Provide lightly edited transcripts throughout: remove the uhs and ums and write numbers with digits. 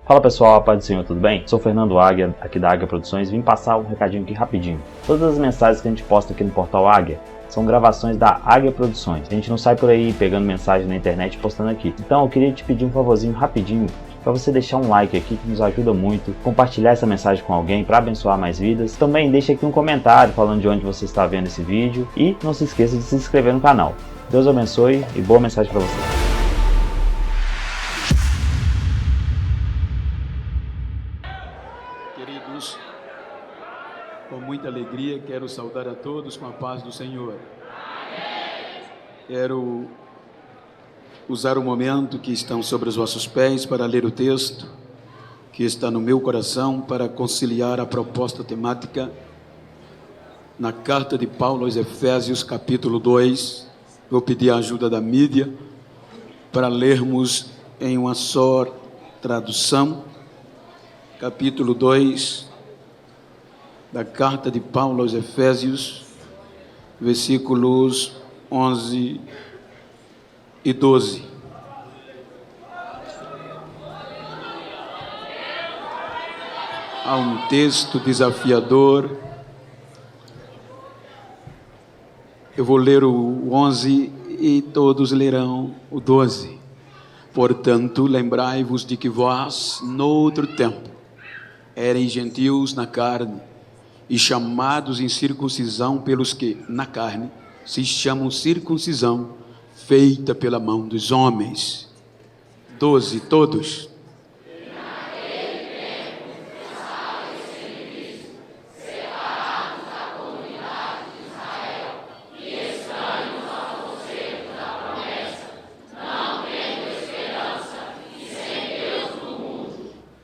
Fala pessoal, a paz do Senhor, tudo bem? Sou Fernando Águia, aqui da Águia Produções, vim passar um recadinho aqui rapidinho. Todas as mensagens que a gente posta aqui no portal Águia são gravações da Águia Produções. A gente não sai por aí pegando mensagem na internet e postando aqui. Então eu queria te pedir um favorzinho rapidinho para você deixar um like aqui que nos ajuda muito, compartilhar essa mensagem com alguém para abençoar mais vidas. Também deixa aqui um comentário falando de onde você está vendo esse vídeo e não se esqueça de se inscrever no canal. Deus abençoe e boa mensagem para você. Queridos, com muita alegria quero saudar a todos com a paz do Senhor. Quero usar o momento que estão sobre os vossos pés para ler o texto que está no meu coração para conciliar a proposta temática na carta de Paulo aos Efésios, capítulo 2. Vou pedir a ajuda da mídia para lermos em uma só tradução. Capítulo 2 da carta de Paulo aos Efésios, versículos 11 e 12. Há um texto desafiador. Eu vou ler o 11 e todos lerão o 12. Portanto, lembrai-vos de que vós, noutro tempo, eram gentios na carne e chamados em circuncisão pelos que, na carne, se chamam circuncisão feita pela mão dos homens. 12, todos.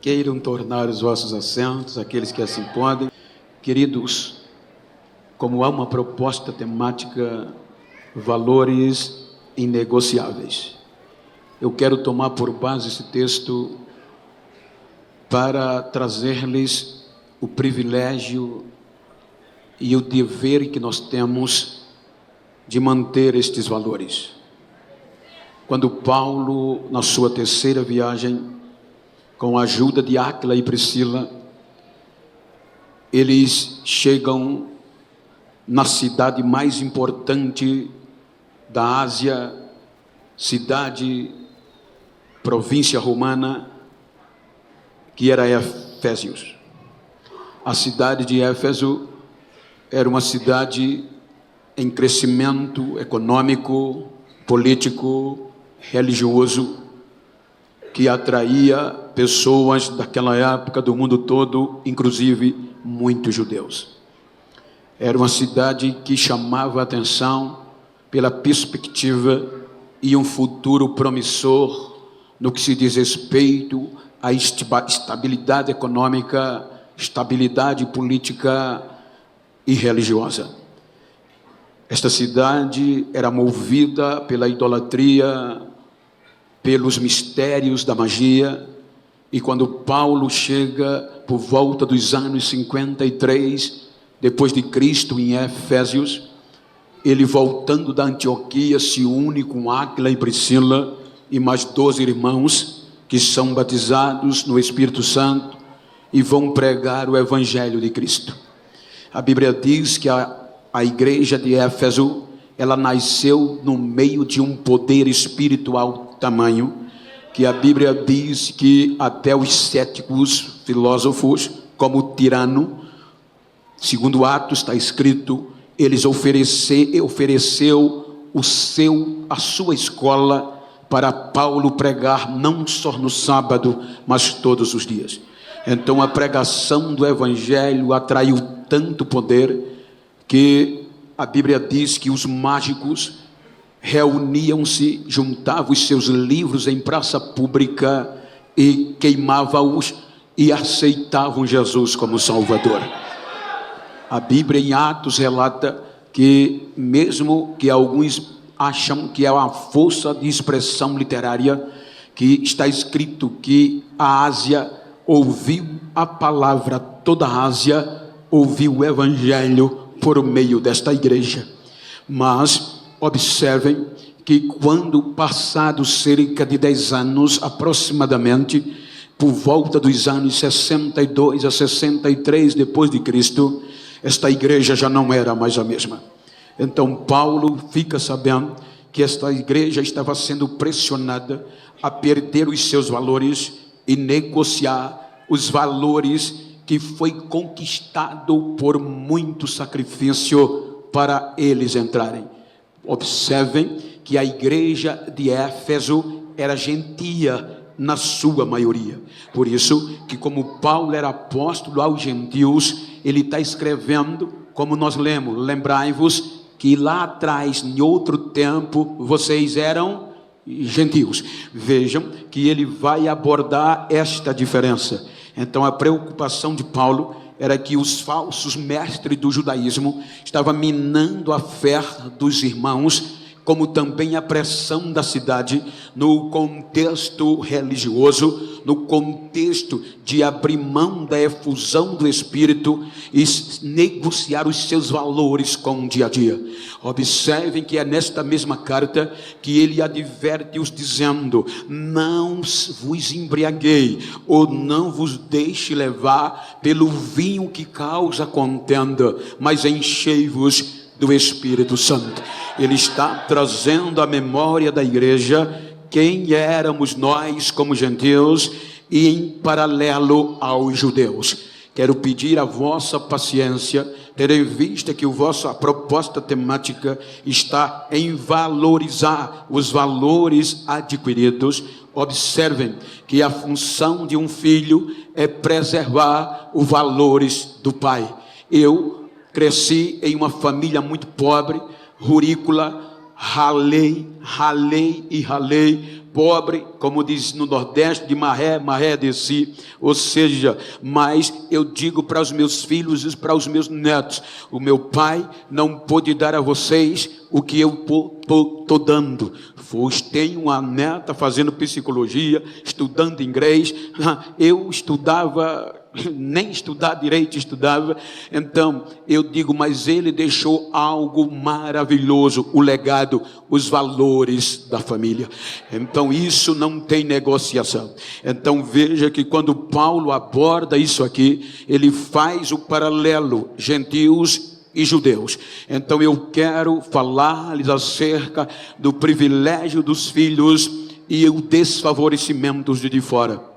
Queiram tornar os vossos assentos, aqueles que assim podem. Queridos, como há uma proposta temática, valores inegociáveis, eu quero tomar por base esse texto para trazer-lhes o privilégio e o dever que nós temos de manter estes valores. Quando Paulo, na sua terceira viagem, com a ajuda de Áquila e Priscila, eles chegam na cidade mais importante da Ásia, cidade, província romana, que era Efésios. A cidade de Éfeso era uma cidade em crescimento econômico, político, religioso, que atraía pessoas daquela época do mundo todo, inclusive muitos judeus. Era uma cidade que chamava a atenção pela perspectiva e um futuro promissor no que se diz respeito à estabilidade econômica, estabilidade política e religiosa. Esta cidade era movida pela idolatria, pelos mistérios da magia, e quando Paulo chega por volta dos anos 53, depois de Cristo, em Efésios, ele voltando da Antioquia se une com Áquila e Priscila e mais 12 irmãos que são batizados no Espírito Santo e vão pregar o Evangelho de Cristo. A Bíblia diz que a igreja de Éfeso, ela nasceu no meio de um poder espiritual tamanho, que a Bíblia diz que até os céticos filósofos, como Tirano, segundo Atos está escrito, eles ofereceu a sua escola para Paulo pregar não só no sábado, mas todos os dias. Então a pregação do Evangelho atraiu tanto poder que a Bíblia diz que os mágicos reuniam-se, juntavam os seus livros em praça pública e queimavam-os e aceitavam Jesus como Salvador. A Bíblia em Atos relata que, mesmo que alguns acham que é uma força de expressão literária, que está escrito que a Ásia ouviu a palavra, toda a Ásia ouviu o Evangelho por meio desta igreja. Mas observem que quando passados cerca de 10 anos aproximadamente, por volta dos anos 62 a 63 depois de Cristo, esta igreja já não era mais a mesma. Então Paulo fica sabendo que esta igreja estava sendo pressionada a perder os seus valores e negociar os valores que foi conquistado por muito sacrifício para eles entrarem. Observem que a igreja de Éfeso era gentia na sua maioria. Por isso que, como Paulo era apóstolo aos gentios, ele está escrevendo, como nós lemos: lembrai-vos que lá atrás, em outro tempo, vocês eram gentios. Vejam que ele vai abordar esta diferença. Então a preocupação de Paulo era que os falsos mestres do judaísmo estavam minando a fé dos irmãos, como também a pressão da cidade no contexto religioso, no contexto de abrir mão da efusão do Espírito e negociar os seus valores com o dia a dia. Observem que é nesta mesma carta que ele adverte-os dizendo: não vos embriaguei, ou não vos deixe levar pelo vinho que causa contenda, mas enchei-vos do Espírito Santo. Ele está trazendo à memória da igreja quem éramos nós como gentios e em paralelo aos judeus. Quero pedir a vossa paciência, tendo em vista que a vossa proposta temática está em valorizar os valores adquiridos. Observem que a função de um filho é preservar os valores do pai. Eu cresci em uma família muito pobre, rurícola, ralei, pobre, como diz no Nordeste, de maré desci. Ou seja, mas eu digo para os meus filhos e para os meus netos: o meu pai não pôde dar a vocês o que eu estou dando. Tenho uma neta fazendo psicologia, estudando inglês. Eu estudava, nem estudar direito estudava. Então eu digo, mas ele deixou algo maravilhoso, o legado, os valores da família. Então isso não tem negociação. Então veja que quando Paulo aborda isso aqui, ele faz o paralelo gentios e judeus. Então eu quero falar-lhes acerca do privilégio dos filhos e o desfavorecimento de fora.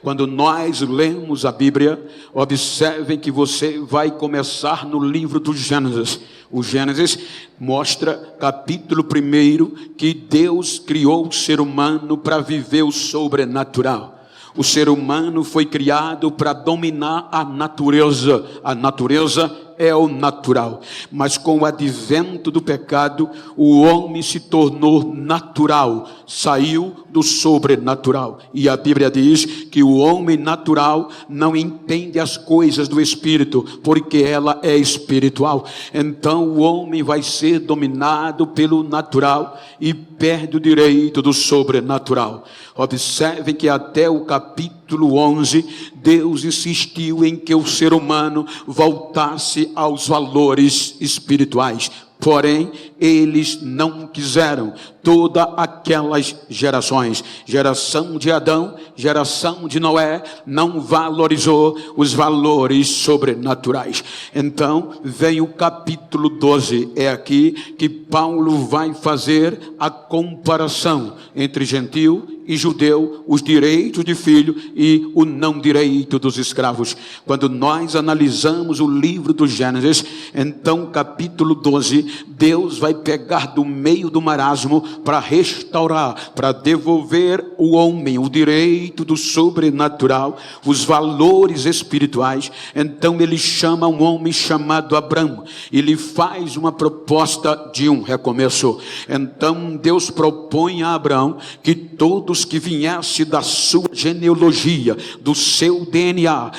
Quando nós lemos a Bíblia, observem que você vai começar no livro do Gênesis. O Gênesis mostra, capítulo 1, que Deus criou o ser humano para viver o sobrenatural. O ser humano foi criado para dominar a natureza. A natureza é o natural, mas com o advento do pecado, o homem se tornou natural, saiu do sobrenatural. E a Bíblia diz que o homem natural não entende as coisas do Espírito, porque ela é espiritual. Então o homem vai ser dominado pelo natural e perde o direito do sobrenatural. Observem que até o capítulo 11, Deus insistiu em que o ser humano voltasse aos valores espirituais. Porém, eles não quiseram. Todas aquelas gerações, geração de Adão, geração de Noé, não valorizou os valores sobrenaturais. Então, vem o capítulo 12. É aqui que Paulo vai fazer a comparação entre gentio e judeu, os direitos de filho e o não direito dos escravos. Quando nós analisamos o livro do Gênesis, então capítulo 12, Deus vai pegar do meio do marasmo para restaurar, para devolver o homem o direito do sobrenatural, os valores espirituais. Então ele chama um homem chamado Abraão, ele faz uma proposta de um recomeço. Então Deus propõe a Abraão que todos que viessem da sua genealogia, do seu DNA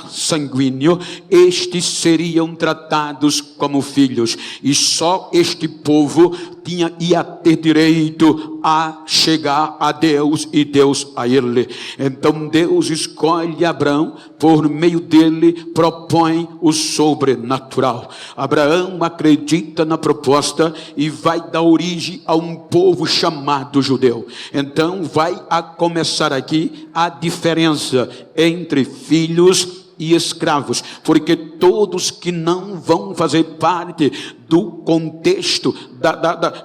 sanguíneo, estes seriam tratados como filhos, e só este povo ia ter direito a chegar a Deus e Deus a ele. Então Deus escolhe Abraão, por meio dele propõe o sobrenatural. Abraão acredita na proposta e vai dar origem a um povo chamado judeu. Então vai a começar aqui a diferença entre filhos e escravos, porque todos que não vão fazer parte do contexto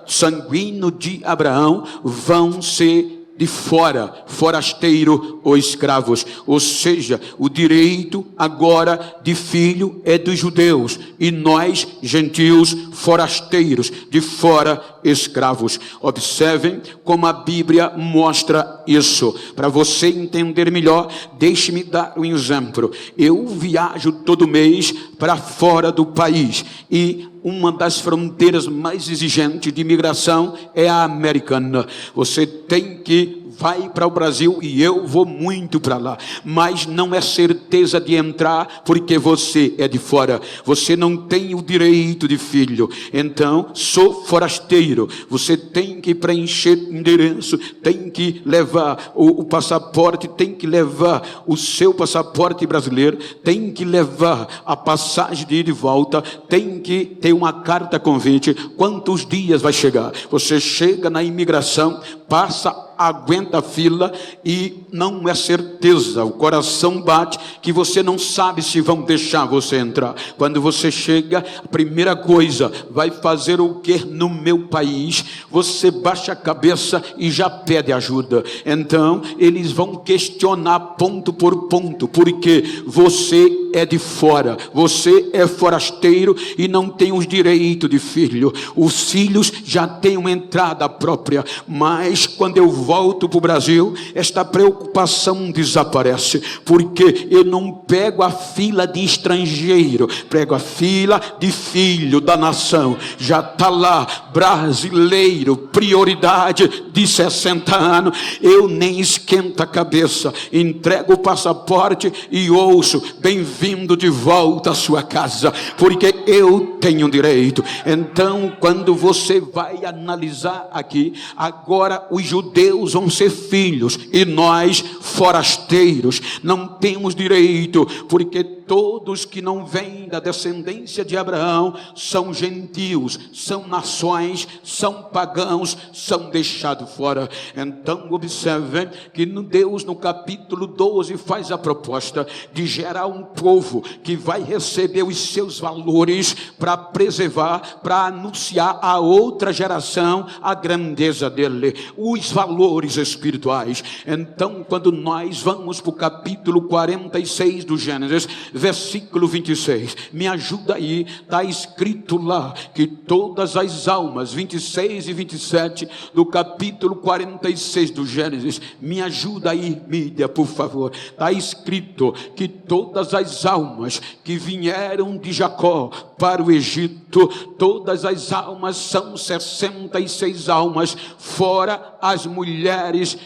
sanguíneo de Abraão vão ser de fora, forasteiro ou escravos. Ou seja, o direito agora de filho é dos judeus, e nós, gentios, forasteiros, de fora, escravos. Observem como a Bíblia mostra isso. Para você entender melhor, deixe-me dar um exemplo. Eu viajo todo mês para fora do país, e uma das fronteiras mais exigentes de imigração é a americana. Você tem que vai para o Brasil, e eu vou muito para lá, mas não é certeza de entrar, porque você é de fora, você não tem o direito de filho. Então, sou forasteiro, você tem que preencher endereço, tem que levar o passaporte, tem que levar o seu passaporte brasileiro, tem que levar a passagem de ida e volta, tem que ter uma carta convite, quantos dias vai chegar. Você chega na imigração, passa, aguenta a fila, e não é certeza, o coração bate que você não sabe se vão deixar você entrar. Quando você chega, a primeira coisa, vai fazer o que no meu país? Você baixa a cabeça e já pede ajuda. Então eles vão questionar ponto por ponto, porque você é de fora, você é forasteiro e não tem os direitos de filho. Os filhos já têm uma entrada própria, mas quando eu volto para o Brasil, esta preocupação desaparece, porque eu não pego a fila de estrangeiro, pego a fila de filho da nação. Já está lá, brasileiro, prioridade de 60 anos, eu nem esquento a cabeça, entrego o passaporte e ouço: bem-vindo de volta à sua casa, porque eu tenho direito. Então, quando você vai analisar aqui, agora os judeus vão ser filhos, e nós, forasteiros, não temos direito, porque todos que não vêm da descendência de Abraão são gentios, são nações, são pagãos, são deixados fora. Então observem que Deus no capítulo 12 faz a proposta de gerar um povo que vai receber os seus valores para preservar, para anunciar a outra geração a grandeza dele, os valores espirituais. Então, quando nós vamos para o capítulo 46 do Gênesis, versículo 26, me ajuda aí, está escrito lá que todas as almas, 26 e 27 do capítulo 46 do Gênesis, me ajuda aí, mídia, por favor. Está escrito que todas as almas que vieram de Jacó para o Egito, todas as almas, são 66 almas, fora as mulheres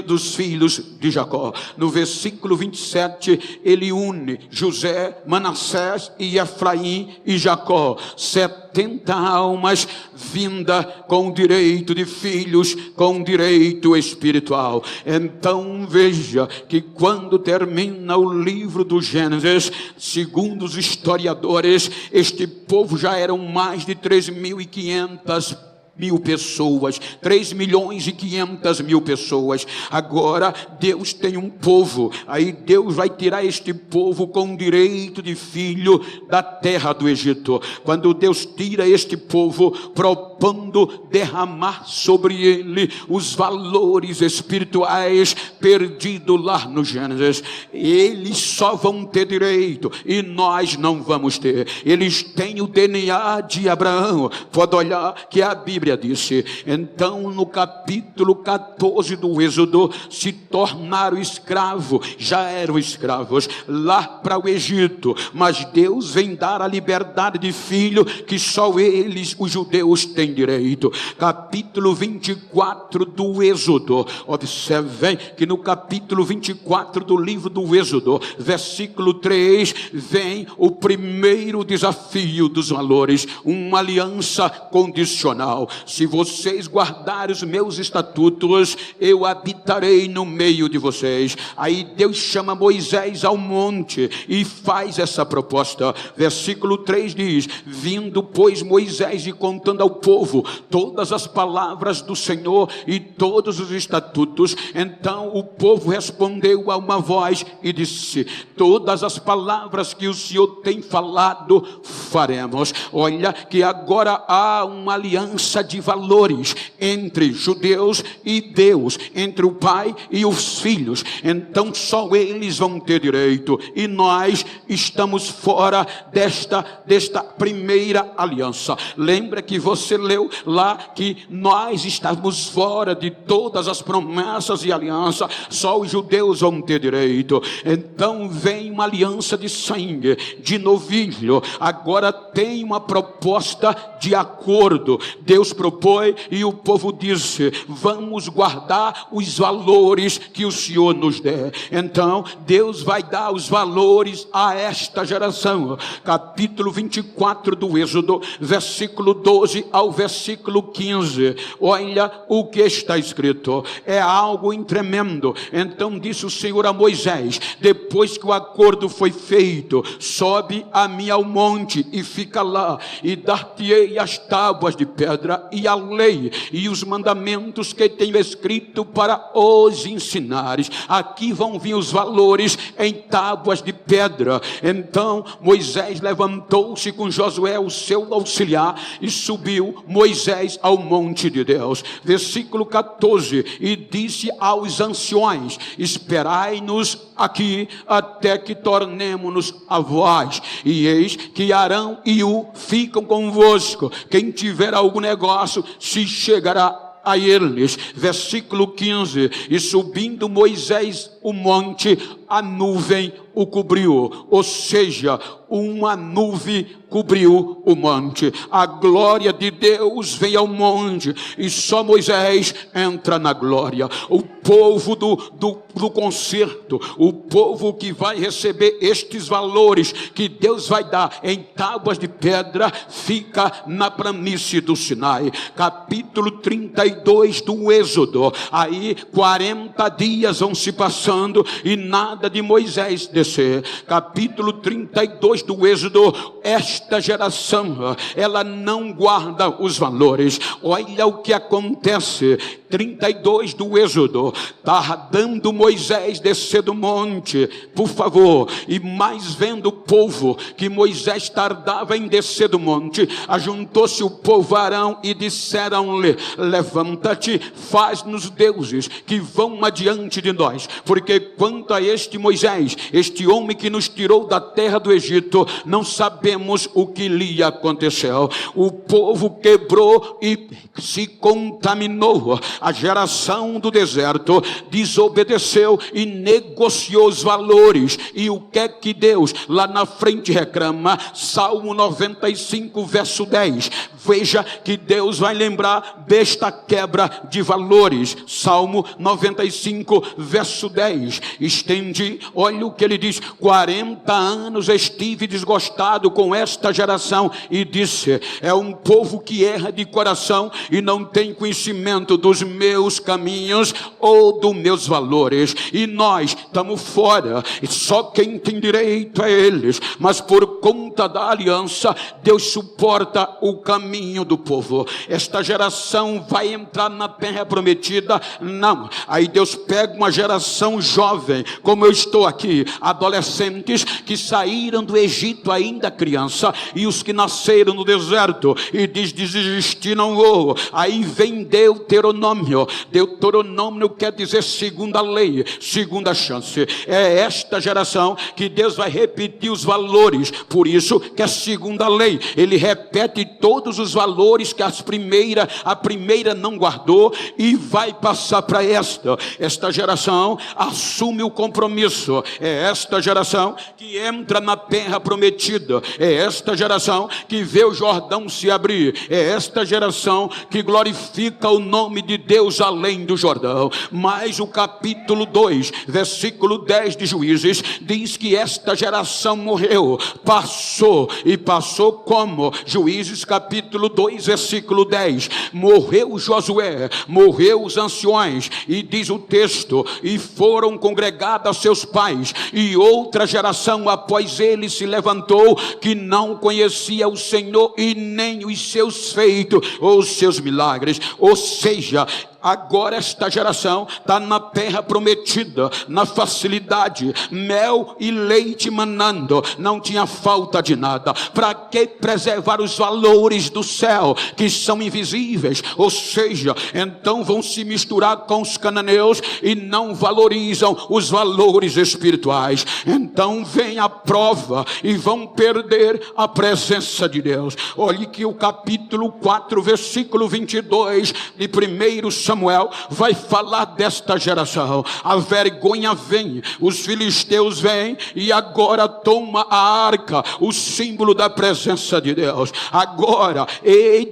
dos filhos de Jacó. No versículo 27, ele une José, Manassés e Efraim e Jacó, 70 almas vinda com direito de filhos, com direito espiritual. Então veja que quando termina o livro do Gênesis, segundo os historiadores, este povo já eram mais de 3.500 mil pessoas, 3.500.000 pessoas. Agora Deus tem um povo, aí Deus vai tirar este povo com direito de filho da terra do Egito. Quando Deus tira este povo, propondo derramar sobre ele os valores espirituais perdidos lá no Gênesis, eles só vão ter direito e nós não vamos ter. Eles têm o DNA de Abraão. Pode olhar que a Bíblia disse. Então no capítulo 14 do Êxodo, se tornaram escravos, já eram escravos lá para o Egito, mas Deus vem dar a liberdade de filho que só eles, os judeus, têm direito. Capítulo 24 do Êxodo, observem que no capítulo 24 do livro do Êxodo, versículo 3, vem o primeiro desafio dos valores, uma aliança condicional. se vocês guardarem os meus estatutos, eu habitarei no meio de vocês. Aí Deus chama Moisés ao monte e faz essa proposta. Versículo 3 diz: vindo pois Moisés e contando ao povo todas as palavras do Senhor e todos os estatutos, então o povo respondeu a uma voz e disse: todas as palavras que o Senhor tem falado faremos. Olha que agora há uma aliança de valores entre judeus e Deus, entre o pai e os filhos. Então só eles vão ter direito, e nós estamos fora desta primeira aliança. Lembra que você leu lá que nós estamos fora de todas as promessas e alianças, só os judeus vão ter direito. Então vem uma aliança de sangue, de novilho. Agora tem uma proposta de acordo. Deus propõe e o povo disse: vamos guardar os valores que o Senhor nos der. Então Deus vai dar os valores a esta geração. Capítulo 24 do Êxodo, versículo 12 ao versículo 15. Olha o que está escrito, é algo tremendo. Então disse o Senhor a Moisés, depois que o acordo foi feito: sobe a mim ao monte e fica lá, e dar-te-ei as tábuas de pedra e a lei e os mandamentos que tenho escrito para os ensinares. Aqui vão vir os valores em tábuas de pedra. Então Moisés levantou-se com Josué, o seu auxiliar, e subiu Moisés ao monte de Deus. Versículo 14: e disse aos anciões: esperai-nos aqui até que tornemo-nos a vós, e eis que Arão e U ficam convosco. Quem tiver algum negócio se chegará a eles. Versículo 15: e subindo Moisés o monte, a nuvem o cobriu. Ou seja, uma nuvem cobriu o monte. A glória de Deus vem ao monte e só Moisés entra na glória. O povo do concerto, o povo que vai receber estes valores que Deus vai dar em tábuas de pedra, fica na planície do Sinai. Capítulo 32 do Êxodo. Aí 40 dias vão se passando e nada de Moisés descer. Capítulo 32 do Êxodo. Esta geração, ela não guarda os valores. Olha o que acontece. 32 do Êxodo, tardando Moisés descer do monte, por favor, e mais vendo o povo que Moisés tardava em descer do monte, ajuntou-se o povo Arão e disseram-lhe: levanta-te, faz-nos deuses que vão adiante de nós, porque quanto a este Moisés, este homem que nos tirou da terra do Egito, não sabemos o que lhe aconteceu. O povo quebrou e se contaminou. A geração do deserto desobedeceu e negociou os valores. E o que é que Deus lá na frente reclama? Salmo 95 verso 10. Veja que Deus vai lembrar desta quebra de valores. Salmo 95 verso 10. Estendi, olha o que ele diz: 40 anos estive desgostado com esta geração e disse: é um povo que erra de coração e não tem conhecimento dos meus caminhos ou dos meus valores. E nós estamos fora, e só quem tem direito é eles. Mas por conta da aliança, Deus suporta o caminho do povo. Esta geração vai entrar na terra prometida? Não. Aí Deus pega uma geração jovem, como eu estou aqui, adolescentes que saíram do Egito ainda criança, e os que nasceram no deserto, e diz: desistir não vou. Aí vem Deuteronômio. Deuteronômio quer dizer segunda lei, segunda chance. É esta geração que Deus vai repetir os valores. Por isso que a segunda lei, ele repete todos os valores que a primeira não guardou, e vai passar para esta geração assume o compromisso. É esta geração que entra na terra prometida. É esta geração que vê o Jordão se abrir. É esta geração que glorifica o nome de Deus além do Jordão. Mas o capítulo 2, versículo 10 de Juízes, diz que esta geração morreu, passou, e passou como? Juízes capítulo 2, versículo 10, morreu Josué, morreu os anciões, e diz o texto, e foram congregados seus pais, e outra geração após ele se levantou, que não conhecia o Senhor e nem os seus feitos, ou os seus milagres. Ou seja, agora esta geração está na terra prometida, na facilidade, mel e leite manando, não tinha falta de nada. Para que preservar os valores do céu, que são invisíveis? Ou seja, então vão se misturar com os cananeus e não valorizam os valores espirituais. Então vem a prova e vão perder a presença de Deus. Olhe que o capítulo 4, versículo 22 de 1 Samuel vai falar desta geração. A vergonha vem, os filisteus vêm e agora toma a arca, o símbolo da presença de Deus. Agora,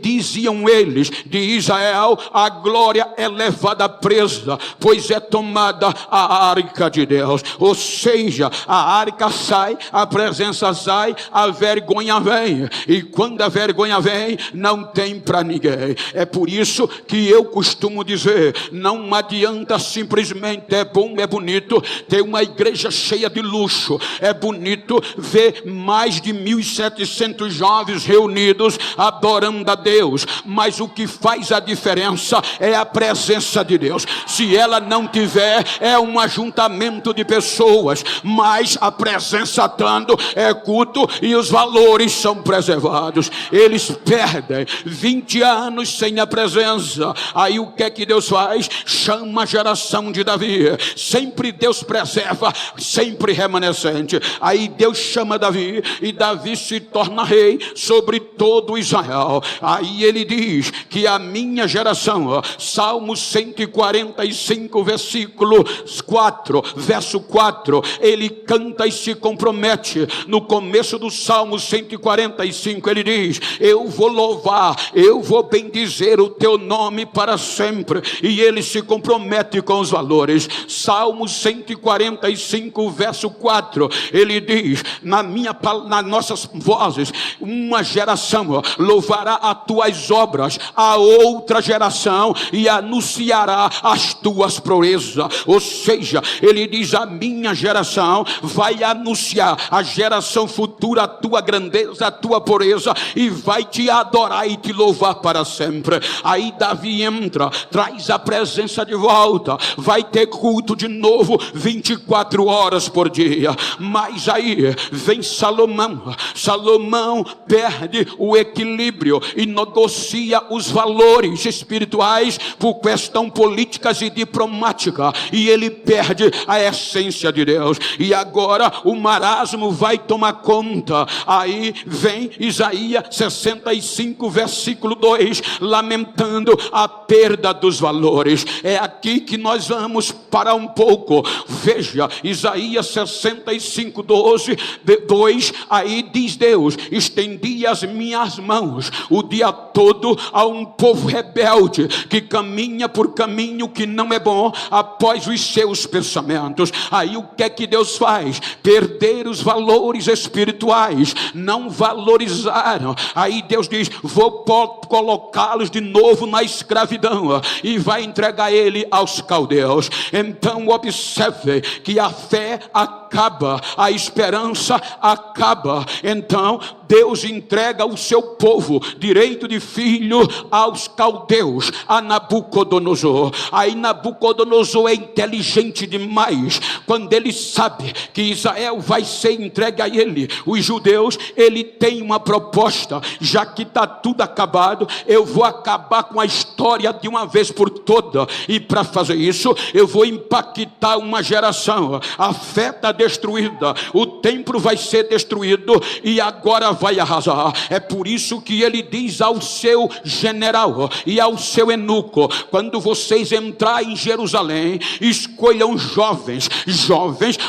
diziam eles de Israel, a glória é levada presa, pois é tomada a arca de Deus. Ou seja, a arca sai, a presença sai, a vergonha vem, e quando a vergonha vem, não tem para ninguém. É por isso que eu costumo dizer, não adianta simplesmente, é bom, é bonito ter uma igreja cheia de luxo, é bonito ver mais de 1.700 jovens reunidos adorando a Deus, mas o que faz a diferença é a presença de Deus. Se ela não tiver, é um ajuntamento de pessoas, mas a presença estando, é culto e os valores são preservados. Eles perdem 20 anos sem a presença. Aí o que é que Deus faz? Chama a geração de Davi. Sempre Deus preserva, sempre remanescente. Aí Deus chama Davi, e Davi se torna rei sobre todo Israel. Aí ele diz que a minha geração, Salmo 145, versículo 4, verso 4, ele canta e se compromete. No começo do Salmo 145 ele diz, eu vou louvar, eu vou bendizer o teu nome para sempre. E ele se compromete com os valores. Salmo 145, verso 4, ele diz, nas nossas vozes, uma geração louvará as tuas obras, a outra geração e anunciará as tuas proezas. Ou seja, ele diz, a minha geração vai anunciar a geração futura a tua grandeza, a tua pureza, e vai te adorar e te louvar para sempre. Aí Davi entra, traz a presença de volta, vai ter culto de novo 24 horas por dia. Mas aí vem Salomão. Salomão perde o equilíbrio e negocia os valores espirituais por questão políticas e diplomática, e ele perde a essência de Deus, e agora o marasmo vai tomar conta. Aí vem Isaías 65, versículo 2, lamentando a perda dos valores. É aqui que nós vamos parar um pouco. Veja, Isaías 65, 2, aí diz Deus, estendi as minhas mãos o dia todo a um povo rebelde, que caminha por caminho que não é bom, após os seus pensamentos. Aí o que é que Deus faz? Perder os valores espirituais, não valorizaram. Aí Deus diz, vou colocá-los de novo na escravidão, e vai entregar ele aos caldeus. Então observe que a fé acaba, a esperança acaba. Então Deus entrega o seu povo, direito de filho, aos caldeus, a Nabucodonosor. Aí Nabucodonosor é inteligente demais, quando ele sabe que Israel vai ser entregue a ele, os judeus, ele tem uma proposta. Já que está tudo acabado, eu vou acabar com a história de uma vez por toda, e para fazer isso eu vou impactar uma geração. A fé está destruída, o templo vai ser destruído e agora vai arrasar. É por isso que ele diz ao seu general e ao seu eunuco, quando vocês entrarem em Jerusalém, escolham jovens.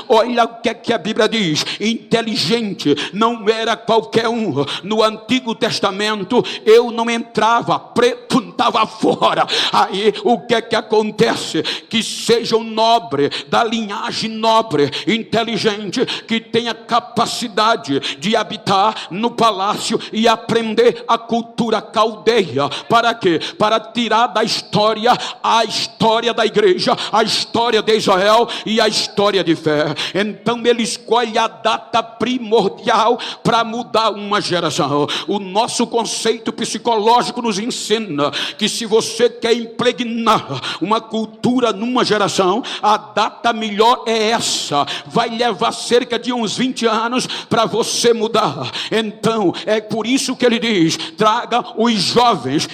Olha o que é que a Bíblia diz, inteligente, não era qualquer um. No Antigo Testamento eu não entrava preto estava fora. Aí o que é que acontece? Que seja um nobre, da linhagem nobre, inteligente, que tenha capacidade de habitar no palácio e aprender a cultura caldeia. Para quê? Para tirar da história a história da igreja, a história de Israel e a história de fé. Então ele escolhe a data primordial para mudar uma geração. O nosso conceito psicológico nos ensina que se você quer impregnar uma cultura numa geração, a data melhor é essa. Vai levar cerca de uns 20 anos para você mudar. Então é por isso que ele diz: traga os jovens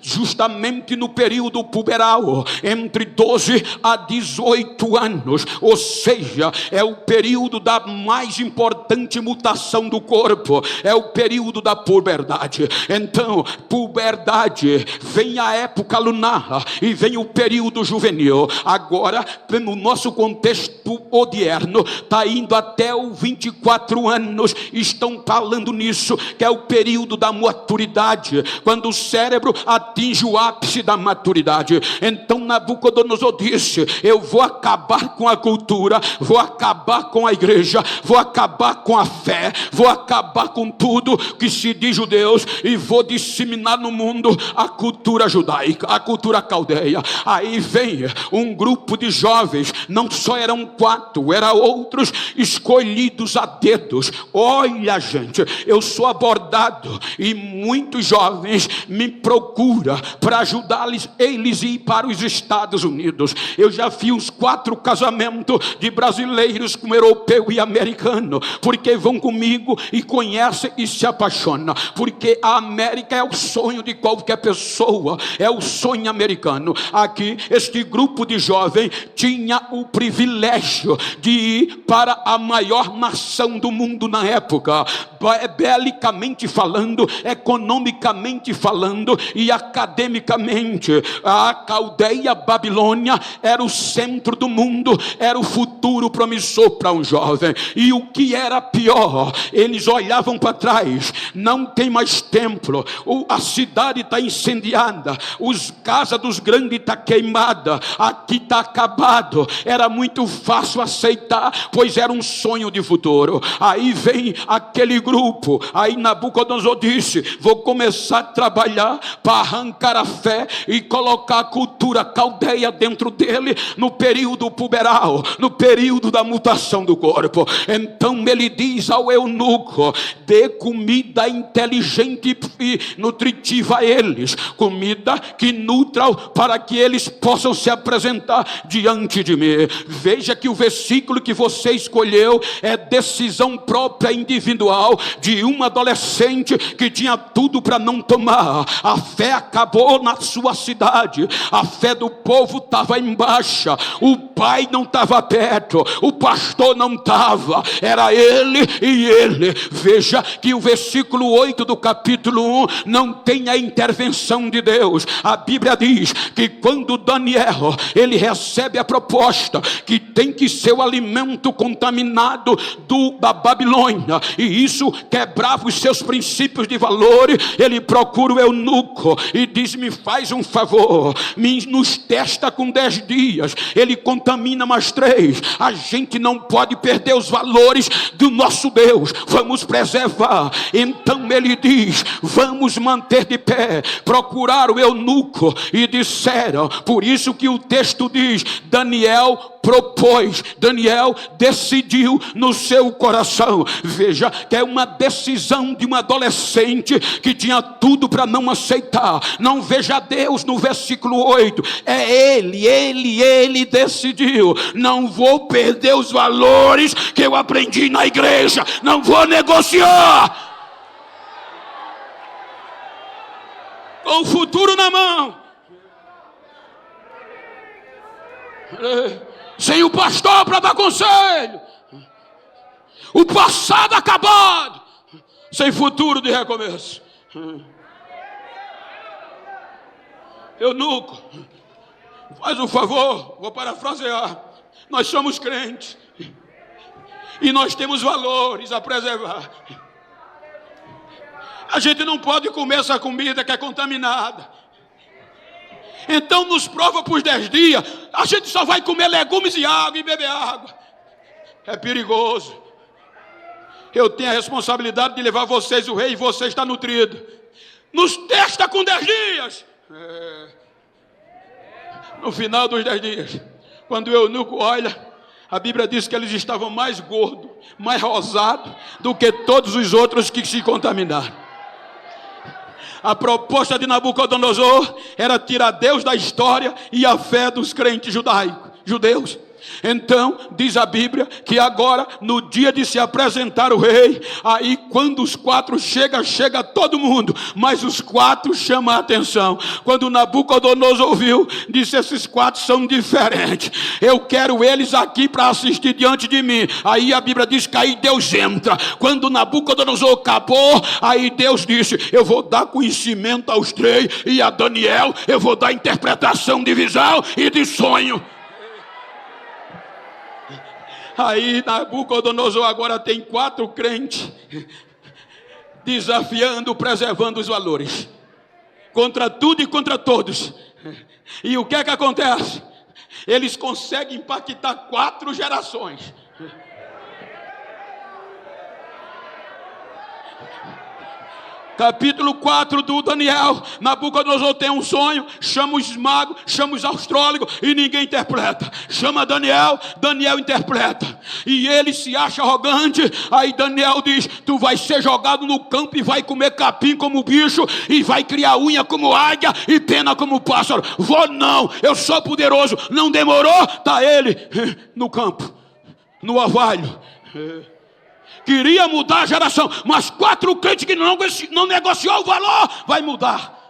justamente no período puberal, entre 12 a 18 anos, ou seja, é o período da mais importante mutação do corpo, é o período da puberdade. Então, puberdade, vem a época lunar e vem o período juvenil. Agora, no nosso contexto odierno, está indo até os 24 anos, estão falando nisso, que é o período da maturidade, quando o cérebro atinge o ápice da maturidade. Então Nabucodonosor disse: eu vou acabar com a cultura, vou acabar com a igreja, vou acabar com a fé, vou acabar com tudo que se diz judeus e vou disseminar no mundo a cultura judaica, a cultura caldeia. Aí vem um grupo de jovens, não só eram 4, eram outros escolhidos a dedos. Olha, gente, eu sou abordado e muitos jovens me procuram para ajudar eles a ir para os Estados Unidos. Eu já fiz 4 casamentos de brasileiros com europeu e americano, porque vão comigo e conhecem e se apaixonam, porque a América é o sonho de qualquer pessoa, é o sonho americano. Aqui este grupo de jovens tinha o privilégio de ir para a maior nação do mundo na época, belicamente falando, economicamente falando e academicamente. A Caldeia Babilônia era o centro do mundo, era o futuro promissor para um jovem. E o que era pior, eles olhavam para trás: não tem mais templo, a cidade está incendiada, as casas dos grandes estão queimadas, aqui está acabado. Era muito fácil aceitar, pois era um sonho de futuro. Aí vem aquele grupo, aí Nabucodonosor disse: vou começar a trabalhar para arrancar a fé e colocar a cultura caldeia dentro dele no período puberal, no período da mutação do corpo. Então ele diz ao eunuco: dê comida inteligente e nutritiva a eles, comida que nutra, para que eles possam se apresentar diante de mim. Veja que o versículo que você escolheu é decisão própria individual de um adolescente que tinha tudo para não tomar. A fé acabou na sua cidade, a fé do povo estava em baixa, o pai não estava perto, o pastor não estava, era ele e ele. Veja que o versículo 8 do capítulo 1 não tem a intervenção de Deus. A Bíblia diz que quando Daniel ele recebe a proposta que tem que ser o alimento contaminado da Babilônia, e isso quebrava os seus princípios de valores, ele procura o eunuco e diz: me faz um favor, nos testa com 10 dias, ele contamina mais 3, a gente não pode perder os valores do nosso Deus, vamos preservar. Então ele diz: vamos manter de pé. Procurar o eunuco e disseram, por isso que o texto diz: Daniel propôs, Daniel decidiu no seu coração. Veja que é uma decisão de um adolescente que tinha tudo para não aceitar. Não veja Deus no versículo 8, é ele decidiu: não vou perder os valores que eu aprendi na igreja, não vou negociar. Com o futuro na mão, sem o pastor para dar conselho, o passado acabado, sem futuro de recomeço. Eunuco, faz um favor, vou parafrasear, nós somos crentes e nós temos valores a preservar. A gente não pode comer essa comida que é contaminada. Então nos prova por 10 dias, a gente só vai comer legumes e água e beber água. É perigoso. Eu tenho a responsabilidade de levar vocês o rei e você está nutrido. Nos testa com 10 dias. No final dos 10 dias, quando o eunuco olha, a Bíblia diz que eles estavam mais gordos, mais rosados do que todos os outros que se contaminaram. A proposta de Nabucodonosor era tirar Deus da história e a fé dos crentes judeus. Então, diz a Bíblia, que agora, no dia de se apresentar o rei, aí quando os 4 chega todo mundo, mas os 4 chamam a atenção. Quando Nabucodonosor ouviu, disse: esses 4 são diferentes, eu quero eles aqui para assistir diante de mim. Aí a Bíblia diz que aí Deus entra. Quando Nabucodonosor acabou, aí Deus disse: eu vou dar conhecimento aos 3, e a Daniel eu vou dar interpretação de visão e de sonho. Aí Nabucodonosor agora tem 4 crentes desafiando, preservando os valores contra tudo e contra todos. E o que é que acontece? Eles conseguem impactar 4 gerações. Capítulo 4 do Daniel. Nabucodonosor tem um sonho, chama os magos, chama os astrólogos e ninguém interpreta. Chama Daniel, Daniel interpreta. E ele se acha arrogante. Aí Daniel diz: tu vai ser jogado no campo e vai comer capim como bicho, e vai criar unha como águia e pena como pássaro. Vou não, eu sou poderoso. Não demorou, tá ele no campo, no orvalho. Queria mudar a geração, mas 4 crentes que não negociou o valor, vai mudar.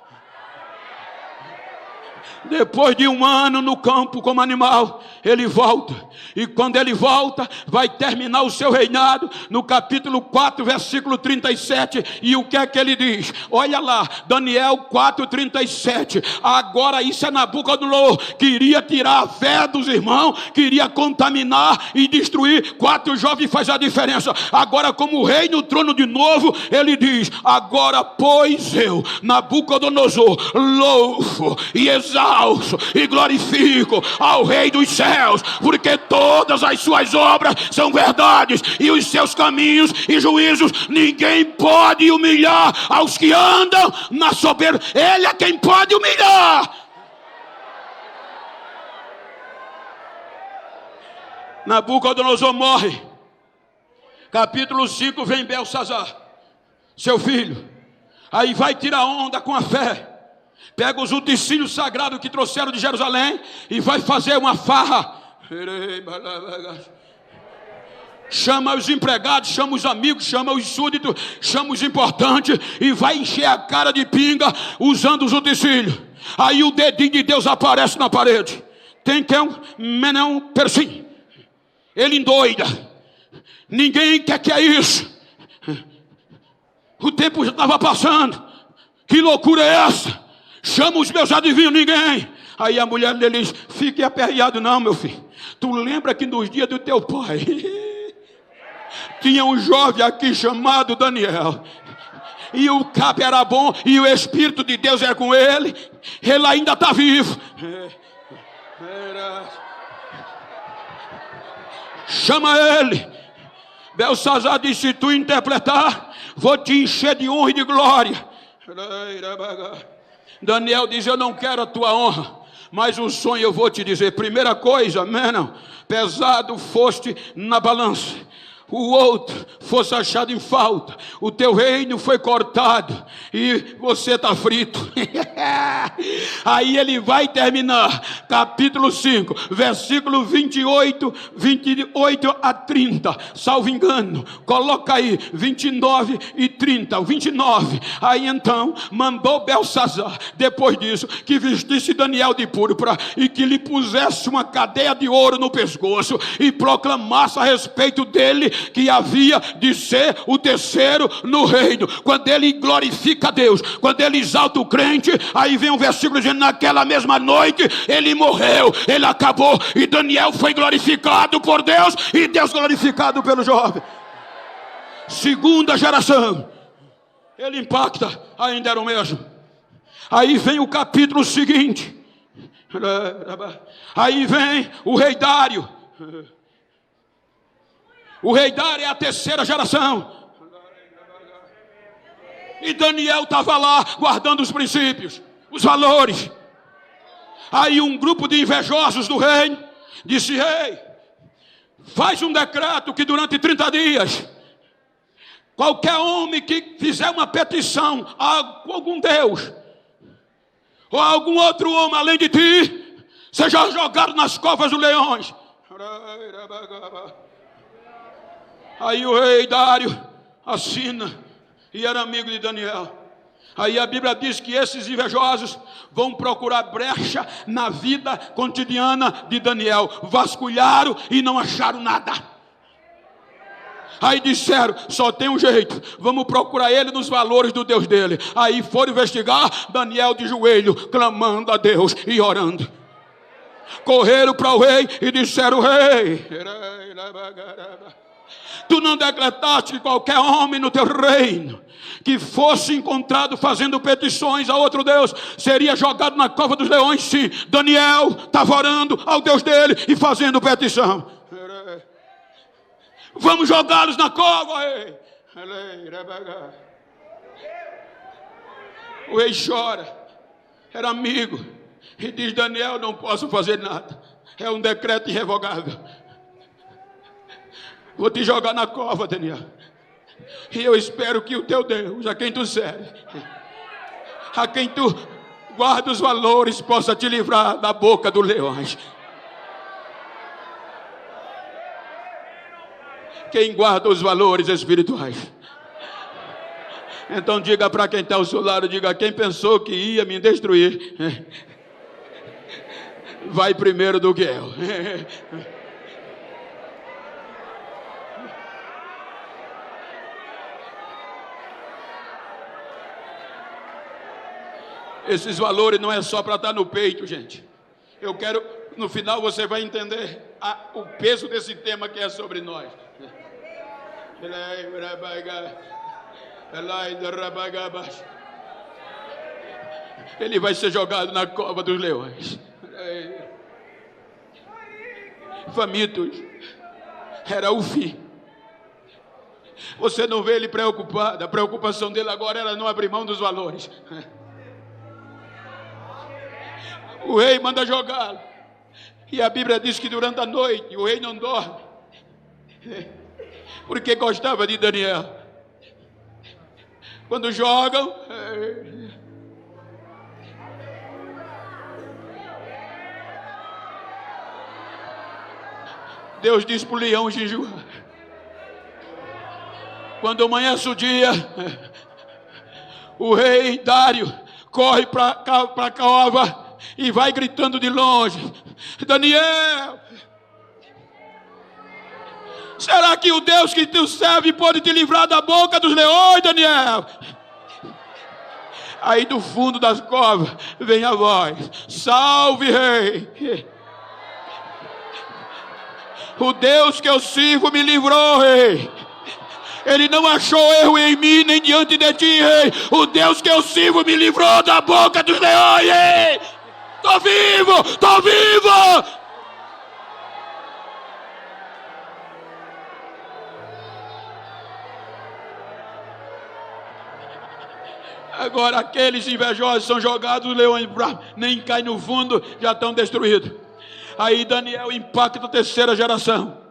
Depois de 1 ano no campo como animal, ele volta. E quando ele volta, vai terminar o seu reinado no capítulo 4, versículo 37. E o que é que ele diz? Olha lá, Daniel 4, 37. Agora isso é Nabucodonosor. Queria tirar a fé dos irmãos, queria contaminar e destruir. 4 jovens faz a diferença. Agora, como rei no trono de novo, ele diz: agora pois eu, Nabucodonosor, louvo e exalto e glorifico ao Rei dos céus, porque todas as suas obras são verdades, e os seus caminhos e juízos. Ninguém pode humilhar aos que andam na soberba. Ele é quem pode humilhar. Nabucodonosor morre. Capítulo 5 vem Belsazar, seu filho. Aí vai tirar onda com a fé. Pega os utensílios sagrados que trouxeram de Jerusalém e vai fazer uma farra. Chama os empregados, chama os amigos, chama os súditos, chama os importantes e vai encher a cara de pinga usando os utensílios. Aí o dedinho de Deus aparece na parede. Tem que um menão persim. Ele endoida. Ninguém quer que é isso. O tempo já estava passando. Que loucura é essa? Chama os meus adivinhos, ninguém. Aí a mulher dele diz: fique aperreado não, meu filho. Tu lembra que nos dias do teu pai tinha um jovem aqui chamado Daniel, e o cabo era bom, e o Espírito de Deus é com ele. Ele ainda está vivo. Chama ele. Belsazar disse: se tu interpretar, vou te encher de honra e de glória. Daniel diz: eu não quero a tua honra, mas o sonho eu vou te dizer. Primeira coisa, não, pesado foste na balança, o outro fosse achado em falta, o teu reino foi cortado e você está frito. Aí ele vai terminar, capítulo 5, versículo 28 a 30, salvo engano, coloca aí 29 e 30, 29. Aí então mandou Belsazar, depois disso, que vestisse Daniel de púrpura e que lhe pusesse uma cadeia de ouro no pescoço e proclamasse a respeito dele que havia de ser o terceiro no reino. Quando ele glorifica a Deus, quando ele exalta o crente, aí vem um versículo dizendo: naquela mesma noite ele morreu, ele acabou, e Daniel foi glorificado por Deus e Deus glorificado pelo jovem. Segunda geração, ele impacta, ainda era o mesmo. Aí vem o capítulo seguinte, Aí vem o rei Dário. O rei Dário é a terceira geração. E Daniel estava lá guardando os princípios, os valores. Aí um grupo de invejosos do reino disse: rei, faz um decreto que durante 30 dias, qualquer homem que fizer uma petição a algum Deus, ou a algum outro homem além de ti, seja jogado nas covas dos leões. Aí o rei Dário assina, e era amigo de Daniel. Aí a Bíblia diz que esses invejosos vão procurar brecha na vida cotidiana de Daniel. Vasculharam e não acharam nada. Aí disseram: só tem um jeito, vamos procurar ele nos valores do Deus dele. Aí foram investigar, Daniel de joelho, clamando a Deus e orando. Correram para o rei e disseram: rei, tu não decretaste que qualquer homem no teu reino que fosse encontrado fazendo petições a outro Deus seria jogado na cova dos leões? Sim, Daniel estava orando ao Deus dele e fazendo petição. Vamos jogá-los na cova, rei. O rei chora, era amigo, e diz: Daniel, não posso fazer nada, é um decreto irrevogável. Vou te jogar na cova, Daniel. E eu espero que o teu Deus, a quem tu serve, a quem tu guarda os valores, possa te livrar da boca dos leões. Quem guarda os valores espirituais. Então diga para quem está ao seu lado, diga: quem pensou que ia me destruir, vai primeiro do que eu. Esses valores não é só para estar no peito, gente. Eu quero, no final você vai entender o peso desse tema que é sobre nós. Ele vai ser jogado na cova dos leões. Famintos, era o fim. Você não vê ele preocupado. A preocupação dele agora era não abrir mão dos valores. O rei manda jogá-lo. E a Bíblia diz que durante a noite o rei não dorme, porque gostava de Daniel. Quando jogam, Deus diz para o leão jejuar. Quando amanhece o dia, o rei Dário corre para a cova e vai gritando de longe: Daniel, será que o Deus que tu serve pode te livrar da boca dos leões, Daniel? Aí do fundo das covas vem a voz: salve, rei. O Deus que eu sirvo me livrou, rei. Ele não achou erro em mim, nem diante de ti, rei. O Deus que eu sirvo me livrou da boca dos leões, rei. Tô vivo, tô vivo. Agora aqueles invejosos são jogados, os leões nem caem no fundo, já estão destruídos. Aí Daniel impacta a terceira geração.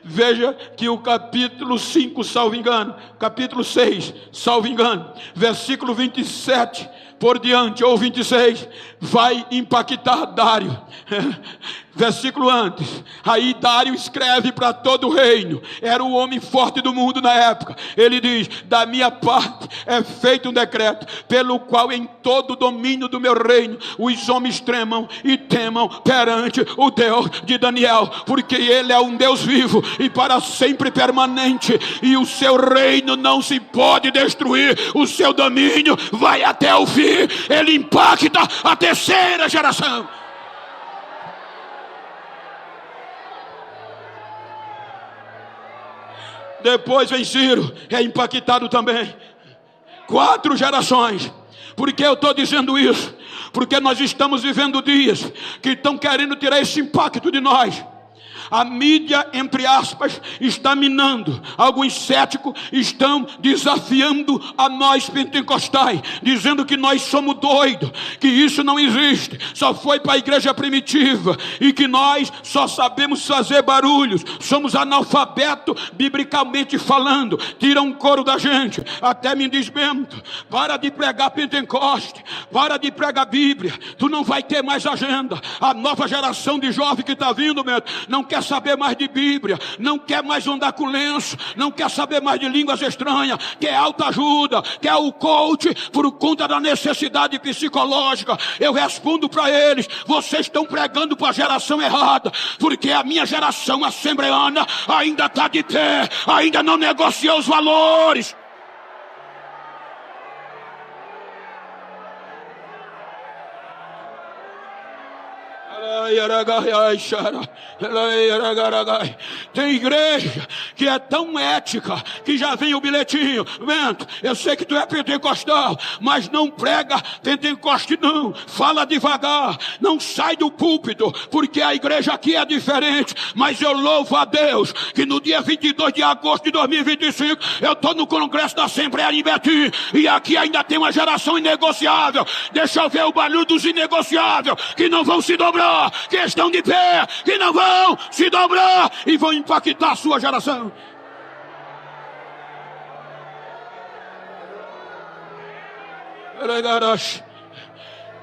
Veja que o capítulo 5, salvo engano, capítulo 6, salvo engano, versículo 27 por diante, ou 26, vai impactar Dário. Versículo antes, aí Dário escreve para todo o reino, era o homem forte do mundo na época. Ele diz: da minha parte é feito um decreto, pelo qual em todo o domínio do meu reino os homens tremam e temam perante o Deus de Daniel, porque ele é um Deus vivo e para sempre permanente, e o seu reino não se pode destruir, o seu domínio vai até o fim. Ele impacta a terceira geração. Depois vem Ciro, é impactado também. 4 gerações. Por que eu estou dizendo isso? Porque nós estamos vivendo dias que estão querendo tirar esse impacto de nós. A mídia, entre aspas, está minando. Alguns céticos estão desafiando a nós pentecostais, dizendo que nós somos doidos, que isso não existe, só foi para a igreja primitiva, e que nós só sabemos fazer barulhos, somos analfabetos, biblicamente falando. Tira um couro da gente. Até me diz: Bento, para de pregar Pentecoste, para de pregar Bíblia, tu não vai ter mais agenda. A nova geração de jovens que está vindo, Bento, não quer saber mais de Bíblia, não quer mais andar com lenço, não quer saber mais de línguas estranhas, quer autoajuda, quer o coach, por conta da necessidade psicológica. Eu respondo para eles: vocês estão pregando para a geração errada, porque a minha geração assembleana ainda está de pé, ainda não negociou os valores. Tem igreja que é tão ética que já vem o bilhetinho: Bento, eu sei que tu é pentecostal, mas não prega Pentecoste não, fala devagar, não sai do púlpito, porque a igreja aqui é diferente. Mas eu louvo a Deus que no dia 22 de agosto de 2025 eu estou no Congresso da Assembleia em Betim, e aqui ainda tem uma geração inegociável. Deixa eu ver o barulho dos inegociáveis que não vão se dobrar, que estão de pé, que não vão se dobrar e vão impactar a sua geração.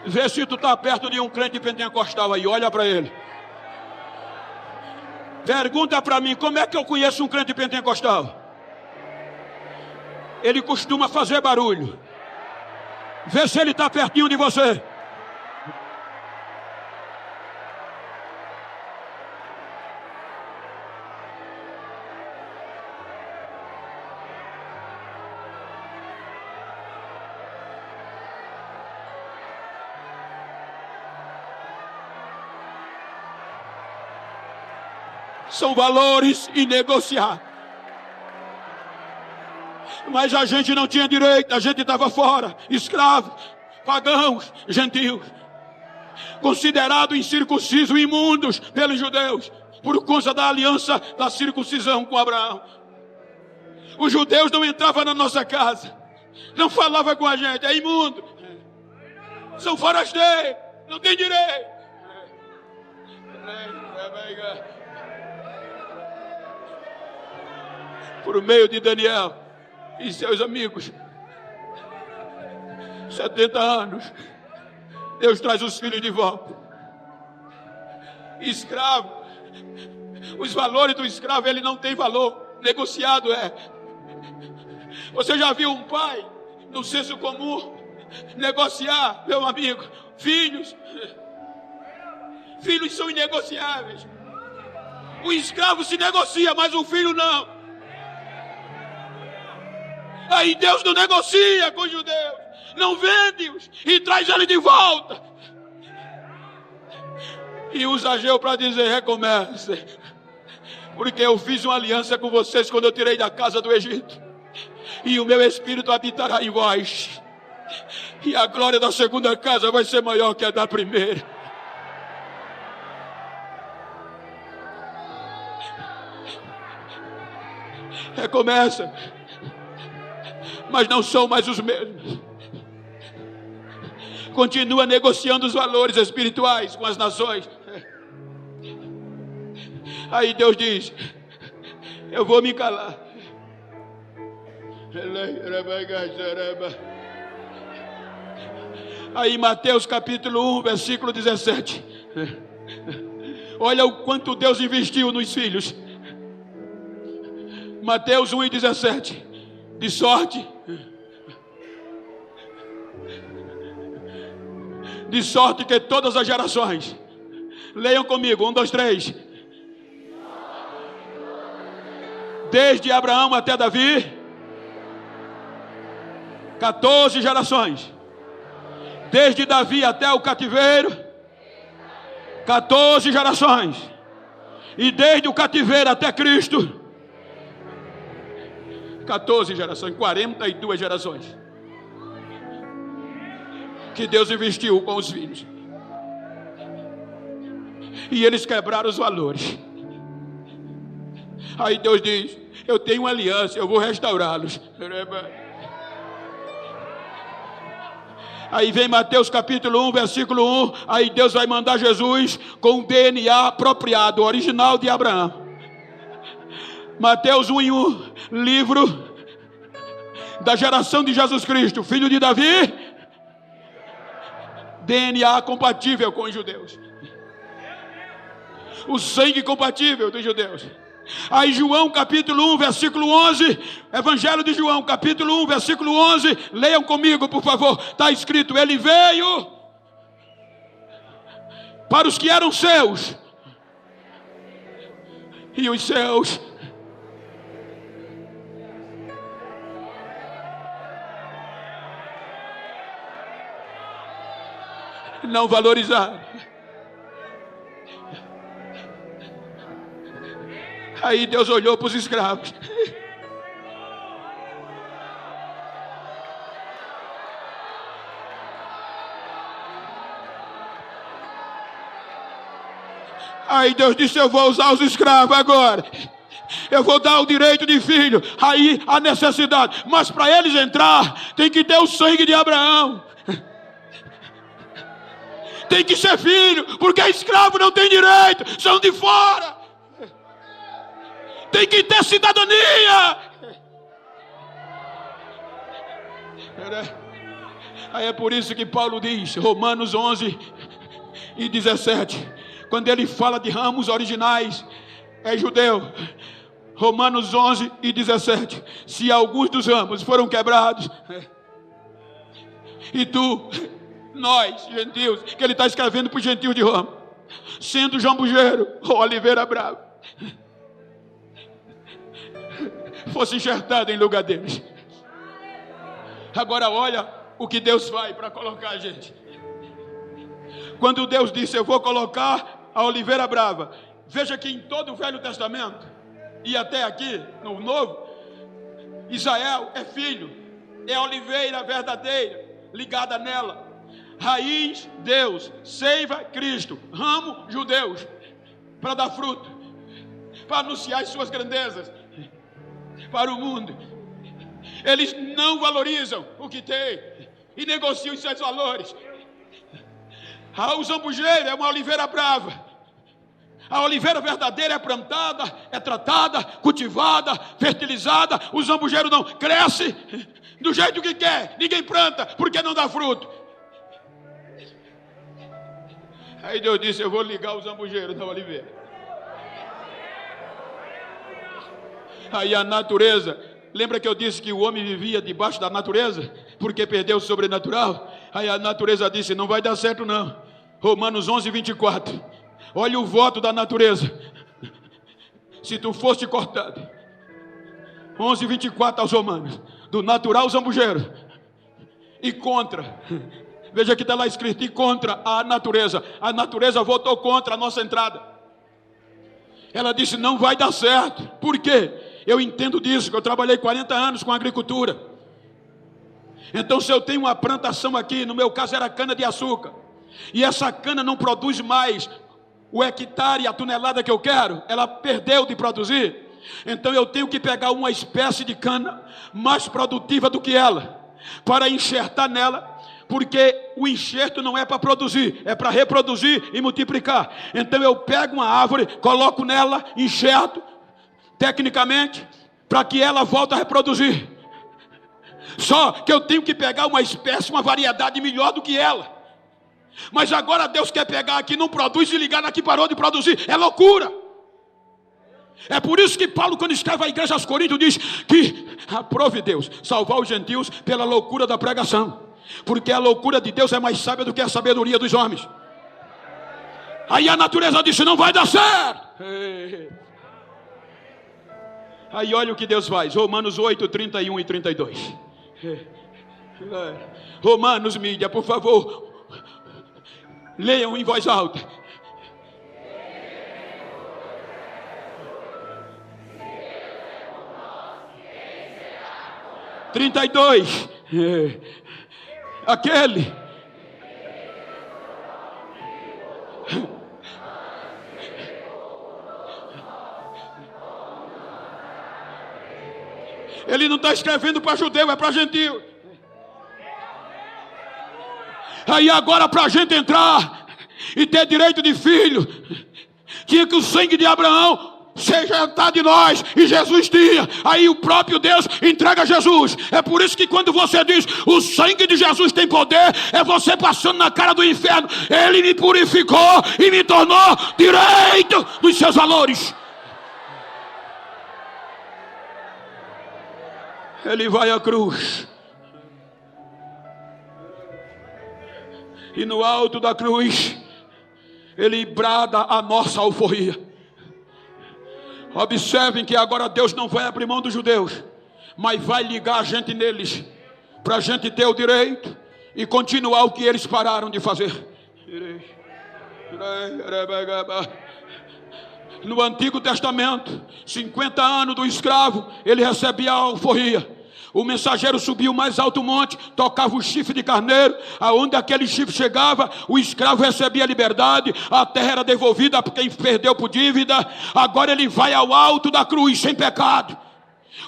Vê se tu está perto de um crente pentecostal aí, olha para ele. Pergunta para mim: como é que eu conheço um crente pentecostal? Ele costuma fazer barulho. Vê se ele está pertinho de você. São valores inegociáveis. Mas a gente não tinha direito, a gente estava fora, escravos, pagãos, gentios, considerados incircuncisos, imundos pelos judeus, por causa da aliança da circuncisão com Abraão. Os judeus não entravam na nossa casa, não falavam com a gente: é imundo, são forasteiros, não tem direito. Por meio de Daniel e seus amigos, 70 anos, Deus traz os filhos de volta. Escravo, os valores do escravo, ele não tem valor, negociado é. Você já viu um pai, no senso comum, negociar, meu amigo? Filhos são inegociáveis. O escravo se negocia, mas o filho não. Aí Deus não negocia com os judeus, não vende-os e traz ele de volta. E usa Ageu para dizer: recomece, porque eu fiz uma aliança com vocês quando eu tirei da casa do Egito, e o meu espírito habitará em vós, e a glória da segunda casa vai ser maior que a da primeira. Recomeça, mas não são mais os mesmos. Continua negociando os valores espirituais com as nações. Aí Deus diz: eu vou me calar. Aí Mateus capítulo 1, versículo 17. Olha o quanto Deus investiu nos filhos. Mateus 1:17. De sorte que todas as gerações, leiam comigo, 1, 2, 3. Desde Abraão até Davi, 14 gerações. Desde Davi até o cativeiro, 14 gerações. E desde o cativeiro até Cristo, 14 gerações, 42 gerações. que Deus investiu com os filhos. E eles quebraram os valores. Aí Deus diz: eu tenho uma aliança, eu vou restaurá-los. Aí vem Mateus capítulo 1, versículo 1. Aí Deus vai mandar Jesus com o DNA apropriado, original de Abraão. Mateus 1 em 1, livro da geração de Jesus Cristo, filho de Davi, DNA compatível com os judeus, o sangue compatível dos judeus. Aí João capítulo 1, versículo 11, Evangelho de João capítulo 1, versículo 11, leiam comigo por favor, está escrito: ele veio para os que eram seus, e os seus não valorizaram. Aí Deus olhou para os escravos. Aí Deus disse: eu vou usar os escravos agora. Eu vou dar o direito de filho. Aí a necessidade. Mas para eles entrar, tem que ter o sangue de Abraão. Tem que ser filho, porque escravo não tem direito, são de fora. Tem que ter cidadania. Aí é por isso que Paulo diz, Romanos 11 e 17, quando ele fala de ramos originais, é judeu. Romanos 11 e 17, se alguns dos ramos foram quebrados, e tu, nós, gentios, que ele está escrevendo para os gentios de Roma, sendo jambujeiro ou oliveira brava, fosse enxertado em lugar deles. Agora olha o que Deus faz para colocar a gente. Quando Deus disse: eu vou colocar a oliveira brava, veja que em todo o Velho Testamento e até aqui no Novo, Israel é filho, é a oliveira verdadeira ligada nela. Raiz, Deus. Seiva, Cristo. Ramo, judeus, para dar fruto, para anunciar as suas grandezas para o mundo. Eles não valorizam o que tem e negociam os seus valores. O zambujeiro é uma oliveira brava. A oliveira verdadeira é plantada, é tratada, cultivada, fertilizada. O zambujeiro não cresce do jeito que quer. Ninguém planta porque não dá fruto. Aí Deus disse: eu vou ligar o zambujeiro da oliveira. Aí a natureza, lembra que eu disse que o homem vivia debaixo da natureza, porque perdeu o sobrenatural? Aí a natureza disse: não vai dar certo não. Romanos 11, 24, olha o voto da natureza: se tu foste cortado, 11, 24 aos Romanos, do natural zambujeiro, e contra, veja que está lá escrito, e contra a natureza votou contra a nossa entrada. Ela disse: não vai dar certo. Por quê? Eu entendo disso, que eu trabalhei 40 anos com agricultura. Então, se eu tenho uma plantação aqui, no meu caso era cana de açúcar, e essa cana não produz mais o hectare, a tonelada que eu quero, ela perdeu de produzir. Então eu tenho que pegar uma espécie de cana mais produtiva do que ela, para enxertar nela, porque o enxerto não é para produzir, é para reproduzir e multiplicar. Então eu pego uma árvore, coloco nela, enxerto tecnicamente, para que ela volte a reproduzir. Só que eu tenho que pegar uma espécie, uma variedade melhor do que ela. Mas agora Deus quer pegar aqui, não produz, e ligar na que parou de produzir. É loucura. É por isso que Paulo, quando escreve a igreja aos Coríntios, diz que aprove Deus salvar os gentios pela loucura da pregação, porque a loucura de Deus é mais sábia do que a sabedoria dos homens. Aí a natureza disse: não vai dar certo. Aí olha o que Deus faz. Romanos 8, 31 e 32. Romanos, mídia, por favor, leiam em voz alta. Trinta e dois. Aquele Ele não está escrevendo para judeu, é para gentio. Aí agora para a gente entrar e ter direito de filho, tinha que o sangue de Abraão seja atado de nós, e Jesus tinha. Aí o próprio Deus entrega Jesus. É por isso que quando você diz o sangue de Jesus tem poder, é você passando na cara do inferno. Ele me purificou e me tornou direito dos seus valores. Ele vai à cruz, e no alto da cruz ele brada a nossa alforria. Observem que agora Deus não vai abrir mão dos judeus, mas vai ligar a gente neles, para a gente ter o direito e continuar o que eles pararam de fazer. No Antigo Testamento, 50 anos do escravo, ele recebia a alforria. O mensageiro subia o mais alto monte, tocava o chifre de carneiro, aonde aquele chifre chegava, o escravo recebia a liberdade, a terra era devolvida para quem perdeu por dívida. Agora ele vai ao alto da cruz sem pecado,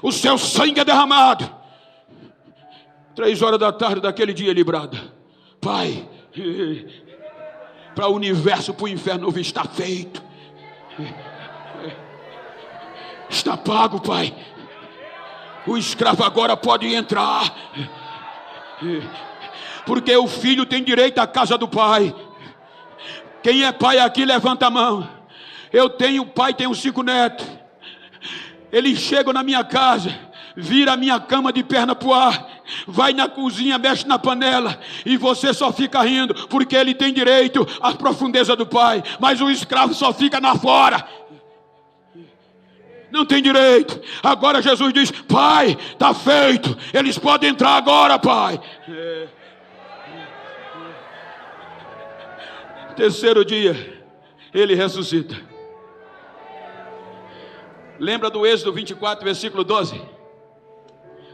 o seu sangue é derramado. 3 horas da tarde daquele dia ele brada: Pai, para o universo, para o inferno ouvir, está feito, está pago, Pai. O escravo agora pode entrar, porque o filho tem direito à casa do pai. Quem é pai aqui, levanta a mão. Eu tenho pai, tenho 5 netos. Eles chegam na minha casa, vira a minha cama de perna pro ar, vai na cozinha, mexe na panela, e você só fica rindo, porque ele tem direito à profundeza do pai. Mas o escravo só fica na fora, não tem direito. Agora Jesus diz: Pai, está feito, eles podem entrar agora, Pai. Terceiro dia, ele ressuscita. Lembra do Êxodo 24, versículo 12?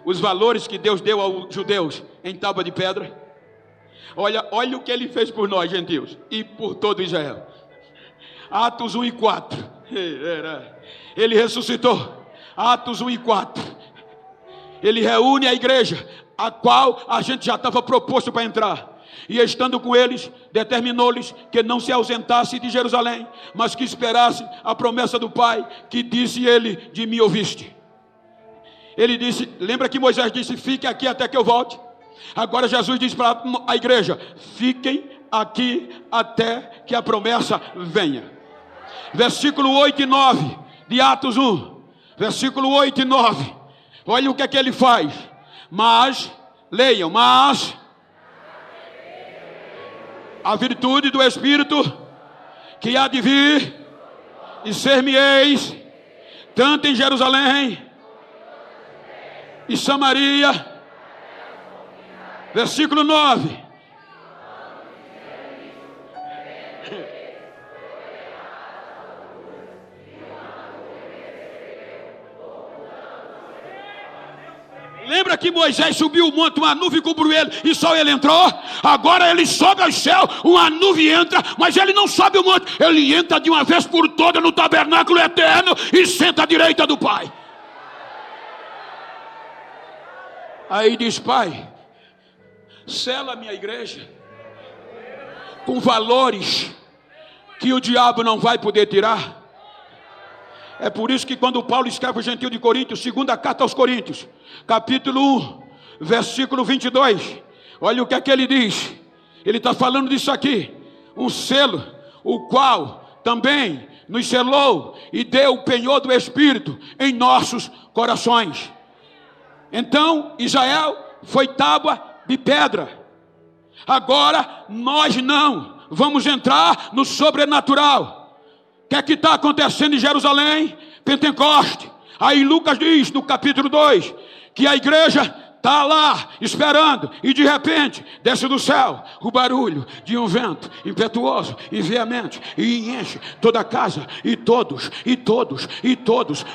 Os valores que Deus deu aos judeus em tábua de pedra. Olha o que ele fez por nós, gentios, e por todo Israel. Atos 1 e 4. Ele ressuscitou. Atos 1 e 4. Ele reúne a igreja, a qual a gente já estava proposto para entrar. E estando com eles, determinou-lhes que não se ausentasse de Jerusalém, mas que esperasse a promessa do Pai, que disse ele: de mim ouviste. Ele disse, lembra que Moisés disse: fique aqui até que eu volte? Agora Jesus diz para a igreja: fiquem aqui até que a promessa venha. Versículo 8 e 9 de Atos 1. Versículo 8 e 9. Olha o que é que ele faz. Mas, leiam, mas a virtude do Espírito que há de vir, e ser-me-eis tanto em Jerusalém e Samaria. Versículo 9. Lembra que Moisés subiu o monte, uma nuvem cobriu ele e só ele entrou? Agora ele sobe ao céu, uma nuvem entra, mas ele não sobe o monte, ele entra de uma vez por todas no tabernáculo eterno e senta à direita do Pai. Aí diz: Pai, sela a minha igreja com valores que o diabo não vai poder tirar. É por isso que quando Paulo escreve o Gentil de Coríntios, segunda carta aos Coríntios, capítulo 1, versículo 22, olha o que é que ele diz. Ele está falando disso aqui: um selo, o qual também nos selou e deu o penhor do Espírito em nossos corações. Então Israel foi tábua de pedra. Agora nós não vamos entrar no sobrenatural. O que é que está acontecendo em Jerusalém? Pentecoste. Aí Lucas diz no capítulo 2 que a igreja está lá esperando, e de repente desce do céu o barulho de um vento impetuoso e veemente, e enche toda a casa, e todos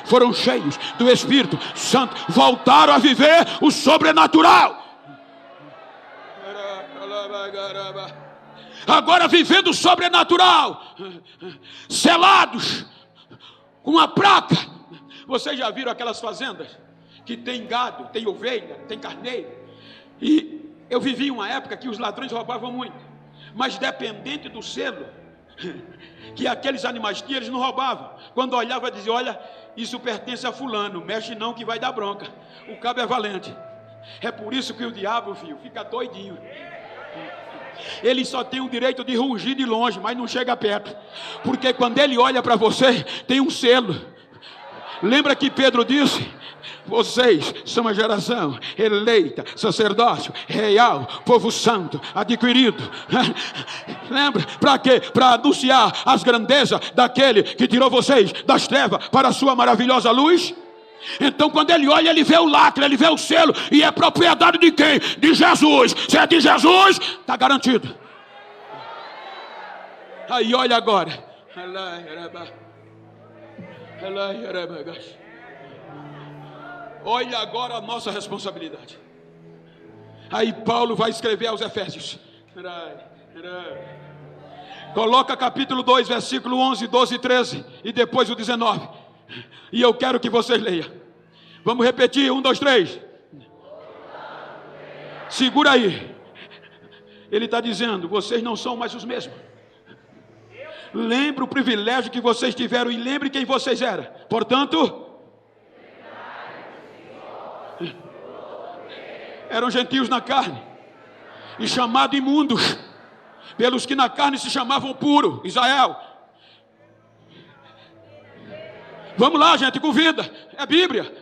foram cheios do Espírito Santo, voltaram a viver o sobrenatural. Agora vivendo o sobrenatural, selados com a placa. Vocês já viram aquelas fazendas que tem gado, tem ovelha, tem carneiro. E eu vivi uma época que os ladrões roubavam muito, mas dependente do selo que aqueles animais tinham, eles não roubavam. Quando olhava, dizia: olha, isso pertence a fulano, mexe não que vai dar bronca. O cabo é valente. É por isso que o diabo, filho, fica doidinho. Ele só tem o direito de rugir de longe, mas não chega perto, porque quando ele olha para você, tem um selo. Lembra que Pedro disse: vocês são a geração eleita, sacerdócio real, povo santo, adquirido. Lembra? Para quê? Para anunciar as grandezas daquele que tirou vocês das trevas para a sua maravilhosa luz. Então quando ele olha, ele vê o lacre, ele vê o selo, e é propriedade de quem? De Jesus. Se é de Jesus, está garantido. Aí olha agora, olha agora a nossa responsabilidade. Aí Paulo vai escrever aos Efésios. Coloca capítulo 2, versículo 11, 12 e 13, e depois o 19. E eu quero que vocês leiam. Vamos repetir, 1, 2, 3. Segura aí. Ele está dizendo: vocês não são mais os mesmos. Lembre o privilégio que vocês tiveram e lembre quem vocês eram. Portanto, eram gentios na carne e chamados imundos pelos que na carne se chamavam puro, Israel. Vamos lá, gente, com vida. É Bíblia.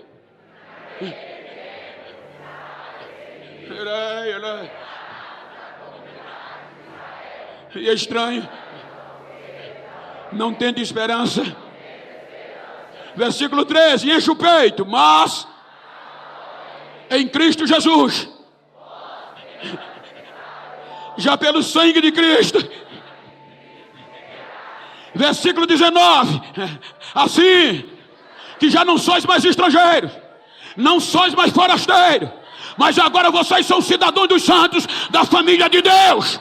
E é estranho, não tendo esperança. Versículo 13: enche o peito, mas em Cristo Jesus, já pelo sangue de Cristo. Versículo 19: assim que já não sois mais estrangeiros, não sois mais forasteiros, mas agora vocês são cidadãos dos santos, da família de Deus.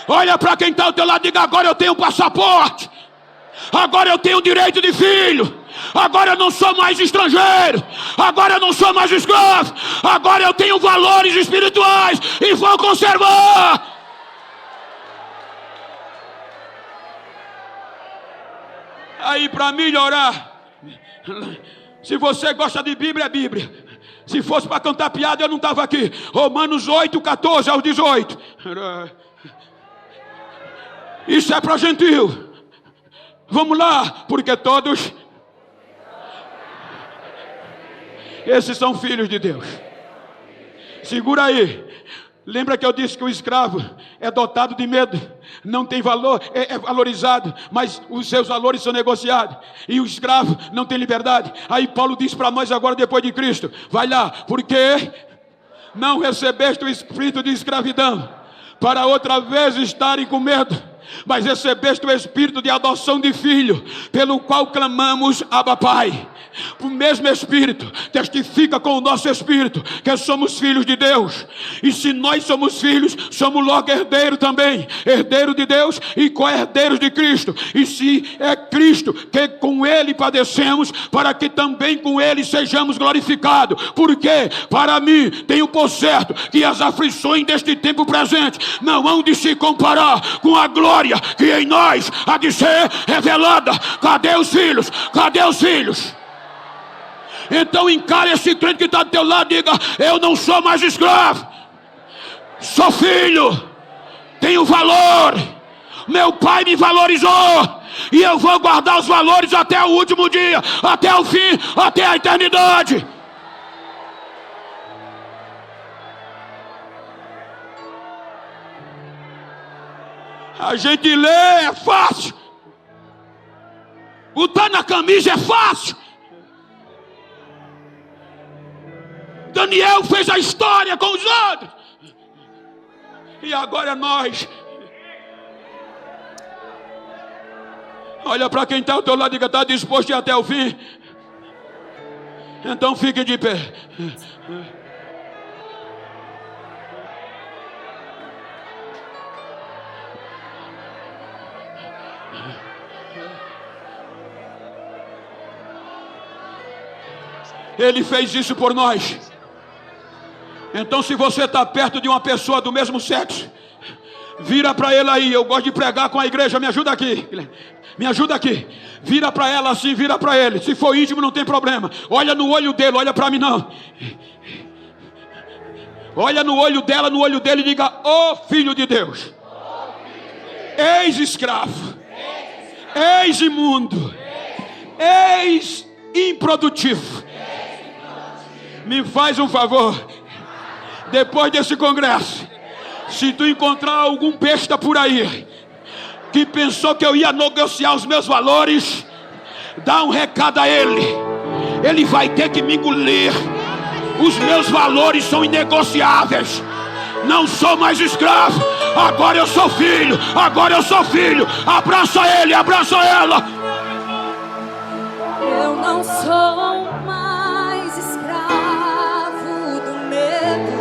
Olha para quem está ao teu lado e diga: agora eu tenho passaporte, agora eu tenho direito de filho, agora eu não sou mais estrangeiro, agora eu não sou mais escravo, agora eu tenho valores espirituais e vou conservar. Aí, para melhorar, se você gosta de Bíblia, é Bíblia. Se fosse para cantar piada, eu não estava aqui. Romanos 8, 14 ao 18. Isso é para gentil. Vamos lá, porque todos esses são filhos de Deus. Segura aí. Lembra que eu disse que o escravo é dotado de medo, não tem valor, é valorizado, mas os seus valores são negociados, e o escravo não tem liberdade. Aí Paulo diz para nós agora, depois de Cristo: vai lá, porque não recebeste o espírito de escravidão, para outra vez estarem com medo, mas recebeste o espírito de adoção de filho, pelo qual clamamos: Abba, Pai. O mesmo Espírito testifica com o nosso espírito que somos filhos de Deus. E se nós somos filhos, somos logo herdeiros também, herdeiro de Deus e co-herdeiros de Cristo. E se é Cristo, que com Ele padecemos, para que também com Ele sejamos glorificados. Porque para mim tenho por certo que as aflições deste tempo presente não hão de se comparar com a glória que em nós há de ser revelada. Cadê os filhos? Cadê os filhos? Então encare esse crente que está do teu lado e diga: eu não sou mais escravo, sou filho, tenho valor, meu pai me valorizou, e eu vou guardar os valores até o último dia, até o fim, até a eternidade. A gente lê, é fácil, botar na camisa é fácil. Daniel fez a história com os outros, e agora nós. Olha para quem está ao teu lado e diga: está disposto a ir até o fim? Então fique de pé. Ele fez isso por nós. Então, se você está perto de uma pessoa do mesmo sexo, vira para ele aí. Eu gosto de pregar com a igreja. Me ajuda aqui. Me ajuda aqui. Vira para ela assim, vira para ele. Se for íntimo, não tem problema. Olha no olho dele, olha para mim não. Olha no olho dela, no olho dele e diga: ó filho de Deus, ex-escravo, ex-imundo, ex-improdutivo, me faz um favor. Depois desse congresso, se tu encontrar algum besta por aí que pensou que eu ia negociar os meus valores, dá um recado a ele. Ele vai ter que me engolir. Os meus valores são inegociáveis. Não sou mais escravo. Agora eu sou filho. Agora eu sou filho. Abraça ele, abraça ela. Eu não sou mais escravo do medo.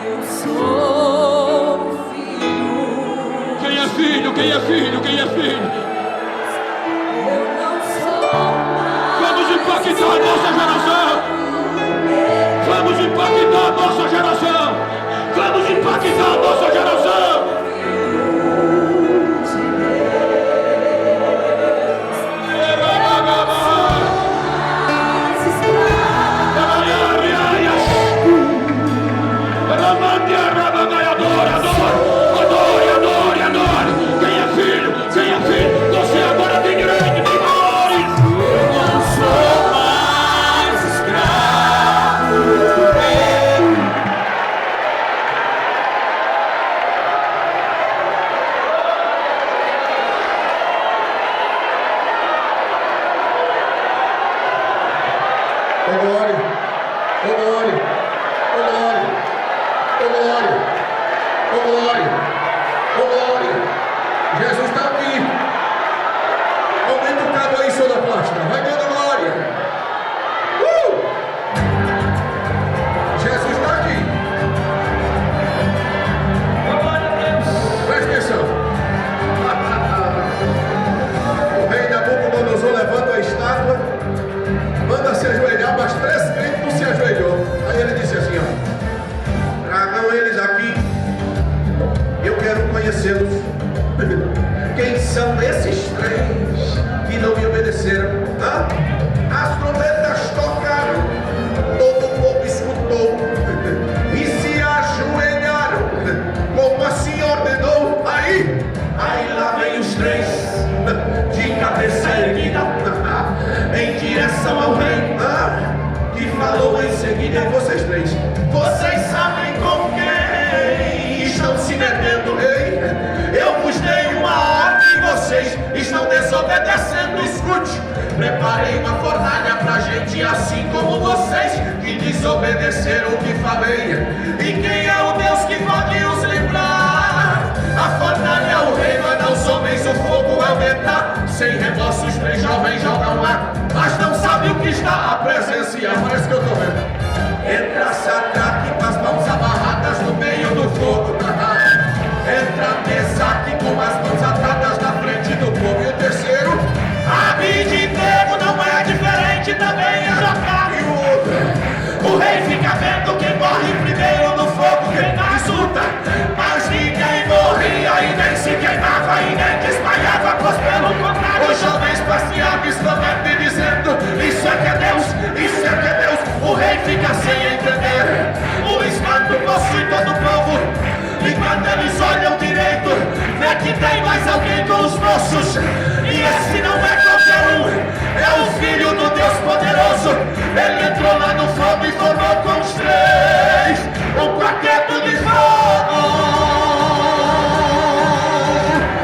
Eu sou filho. Quem é filho? Quem é filho? Quem é filho? Impactar a nossa geração. Vamos impactar a nossa geração. Vamos impactar a nossa geração. Adore, adore, adore. Quem é filho? Quem é filho? Você agora tem direito, tem valores. Jesus está aqui. Aumenta o cabo aí, sonoplasta. Vai dando glória. Jesus está aqui. Presta atenção. O rei Nabucodonosor levanta a estátua, manda se ajoelhar, mas 3 crentes não se ajoelhou. Aí ele disse assim: ó, tragam eles aqui. Eu quero conhecê-los. Quem são esses 3 que não me obedeceram? As trombetas tocaram, todo o povo escutou e se ajoelharam, como assim ordenou. Aí lá vem os 3 de cabeça erguida em direção ao rei, que falou em seguida: vocês 3, vocês sabem com quem estão se metendo, rei? Eu vos dei uma ordem, vocês estão desobedecendo. Escute, preparei uma fornalha pra gente, assim como vocês que desobedeceram o que falei. E quem é o Deus que pode os livrar? A fornalha é o rei, manda os homens, o fogo aumentar. Sem remorso os 3 jovens jogam lá, mas não sabe o que está a presenciar. Parece que eu tô vendo. Entra Sadraque com as mãos amarradas no meio do fogo. Entra Mesaque com as mãos atadas na frente do povo. E o terceiro, Abednego, não é diferente, também é jogado. E o outro, o rei fica vendo quem morre primeiro no fogo, quem mais luta. Mas ninguém morria e nem se queimava e nem desmaiava, pois pelo contrário os jovens passeavam exclamando e dizendo: isso é que é Deus, isso é que é Deus. O rei fica sem entender, o espanto possui todo o povo. E quando eles olham direito, vê que tem mais alguém com os moços. E esse não é qualquer um, é o Filho do Deus poderoso. Ele entrou lá no fogo e formou com os 3 um quarteto de fogo.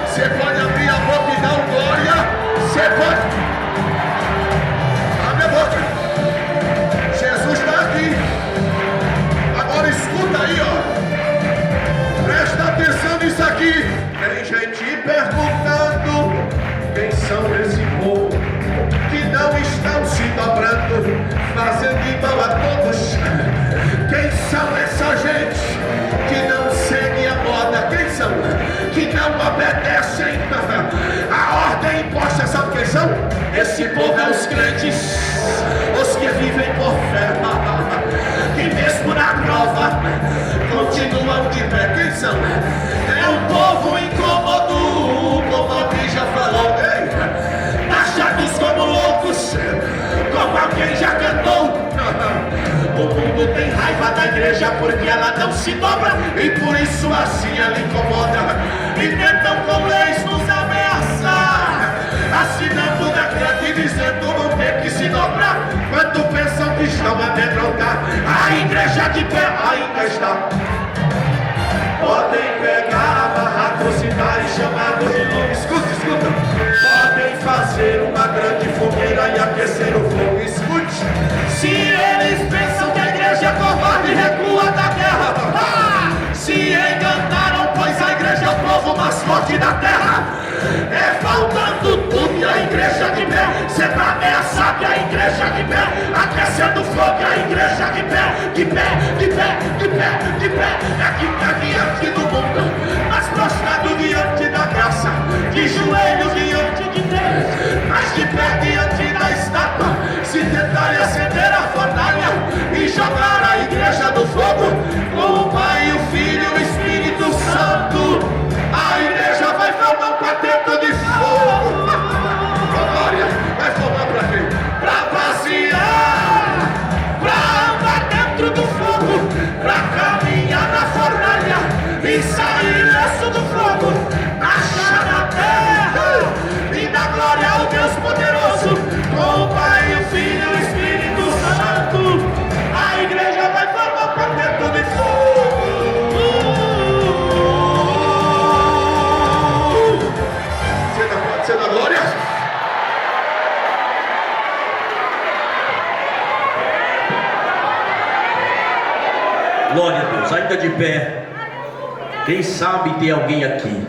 Você pode abrir a boca e dar um glória. Você pode. Abre a boca. Jesus está aqui. Agora escuta aí, ó. Presta atenção nisso aqui. Tem gente perguntando: quem são esse povo que não estão se dobrando, fazendo igual a todos? Quem são essa gente que não segue a moda? Quem são? Que não obedecem a ordem imposta. Sabe quem são? Esse povo é os crentes, os que vivem por fé, que mesmo na prova continuam de pé. Quem são? É um povo incômodo, como alguém já falou, taxados como loucos, como alguém já cantou. O mundo tem raiva da igreja porque ela não se dobra, e por isso assim ela incomoda, e tentam com leis nos ameaçar, assinando decreto e dizendo não tem que se dobrar, quando pensam que estão a amedrontar. A igreja de pé ainda está. Podem pegar a barra, crucificar e chamar de nome. Escuta. Podem fazer uma grande fogueira e aquecer o fogo. Escute. Se eles pensam que a igreja é covarde, recua da guerra. Se enganaram, pois a igreja é o povo mais forte da terra. É faltando tudo e a igreja de pé, sendo ameaçada e a igreja de pé, aquecendo fogo e a igreja de pé, de pé. É que tá diante do mundo, mas prostrado diante da graça, de joelhos diante de Deus, mas de pé diante da estátua. Se tentarem acender a fornalha e jogar a igreja do fogo, com o Pai, o Filho e o Espírito Santo, a igreja vai formar um quarteto de fogo. Glória, vai formar pra quê? Pra passear, pra andar dentro do fogo, pra caminhar na fornalha e sair ileso do fogo, achar na terra e dar glória ao Deus poderoso, com o Pai, o Filho e o Espírito Santo. A igreja vai formar um quarteto de fogo. Você dá glória? Glória a Deus, ainda de pé. Quem sabe tem alguém aqui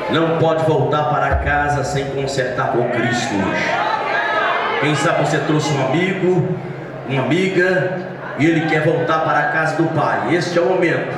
não pode voltar para casa sem consertar com Cristo hoje. Quem sabe você trouxe um amigo, uma amiga, e ele quer voltar para a casa do Pai. Este é o momento.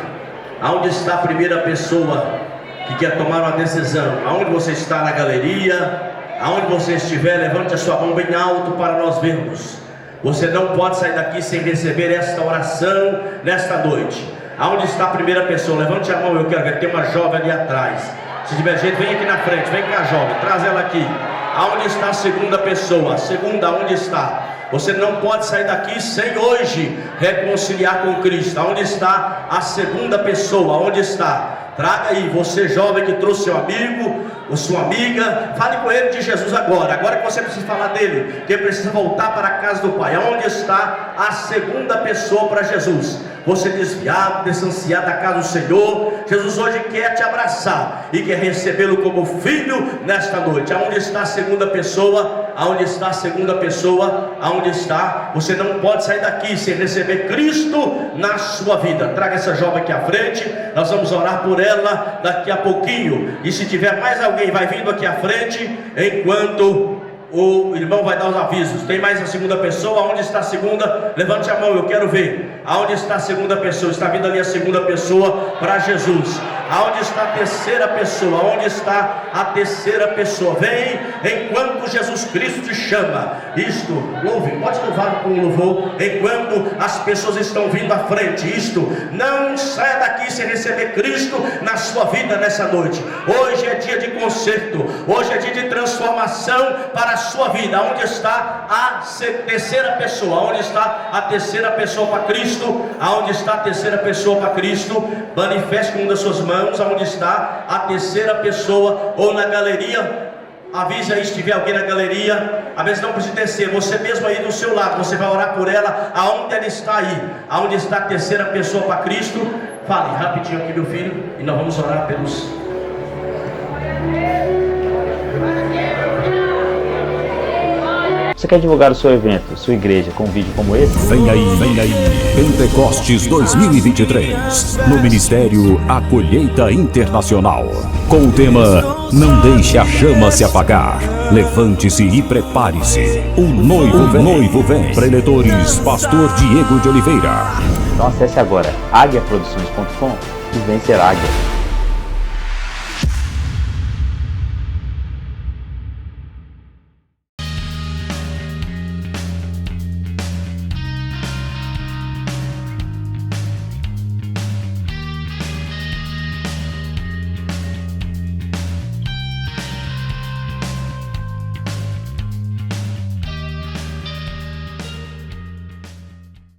Aonde está a primeira pessoa que quer tomar uma decisão? Aonde você está na galeria, aonde você estiver, levante a sua mão bem alto para nós vermos. Você não pode sair daqui sem receber esta oração nesta noite. Aonde está a primeira pessoa? Levante a mão, eu quero ver. Tem uma jovem ali atrás. Se tiver gente, vem aqui na frente, vem cá, jovem, traz ela aqui. Aonde está a segunda pessoa? A segunda, onde está? Você não pode sair daqui sem hoje reconciliar com Cristo. Aonde está a segunda pessoa? Onde está? Traga aí, você jovem que trouxe seu amigo ou sua amiga, fale com ele de Jesus agora. Agora que você precisa falar dele, que ele precisa voltar para a casa do Pai. Aonde está a segunda pessoa para Jesus? Você desviado, distanciado da casa do Senhor, Jesus hoje quer te abraçar e quer recebê-lo como filho nesta noite. Aonde está a segunda pessoa? Aonde está a segunda pessoa? Aonde está? Você não pode sair daqui sem receber Cristo na sua vida. Traga essa jovem aqui à frente, nós vamos orar por ela daqui a pouquinho. E se tiver mais alguém, vai vindo aqui à frente, enquanto o irmão vai dar os avisos. Tem mais a segunda pessoa? Aonde está a segunda? Levante a mão, eu quero ver. Aonde está a segunda pessoa? Está vindo ali a segunda pessoa para Jesus. Aonde está a terceira pessoa? Aonde está a terceira pessoa? Vem enquanto Jesus Cristo te chama. Isto, louve, pode louvar com o louvor enquanto as pessoas estão vindo à frente. Isto, não saia daqui sem receber Cristo na sua vida nessa noite. Hoje é dia de conserto, hoje é dia de transformação para a sua vida. Aonde está a terceira pessoa? Aonde está a terceira pessoa para Cristo? Aonde está a terceira pessoa para Cristo? Manifeste com uma das suas mãos. Aonde está a terceira pessoa? Ou na galeria, avise aí se tiver alguém na galeria. Às vezes não precisa descer, você mesmo aí do seu lado, você vai orar por ela. Aonde ela está aí? Aonde está a terceira pessoa para Cristo? Fale rapidinho aqui, meu filho, e nós vamos orar pelos... Você quer divulgar o seu evento, sua igreja, com um vídeo como esse? Vem aí, Pentecostes 2023, no Ministério A Colheita Internacional, com o tema Não Deixe a Chama Se Apagar. Levante-se e prepare-se, o noivo vem. Preletores, Pastor Diego de Oliveira. Então acesse agora aguiaproduções.com e vem ser águia.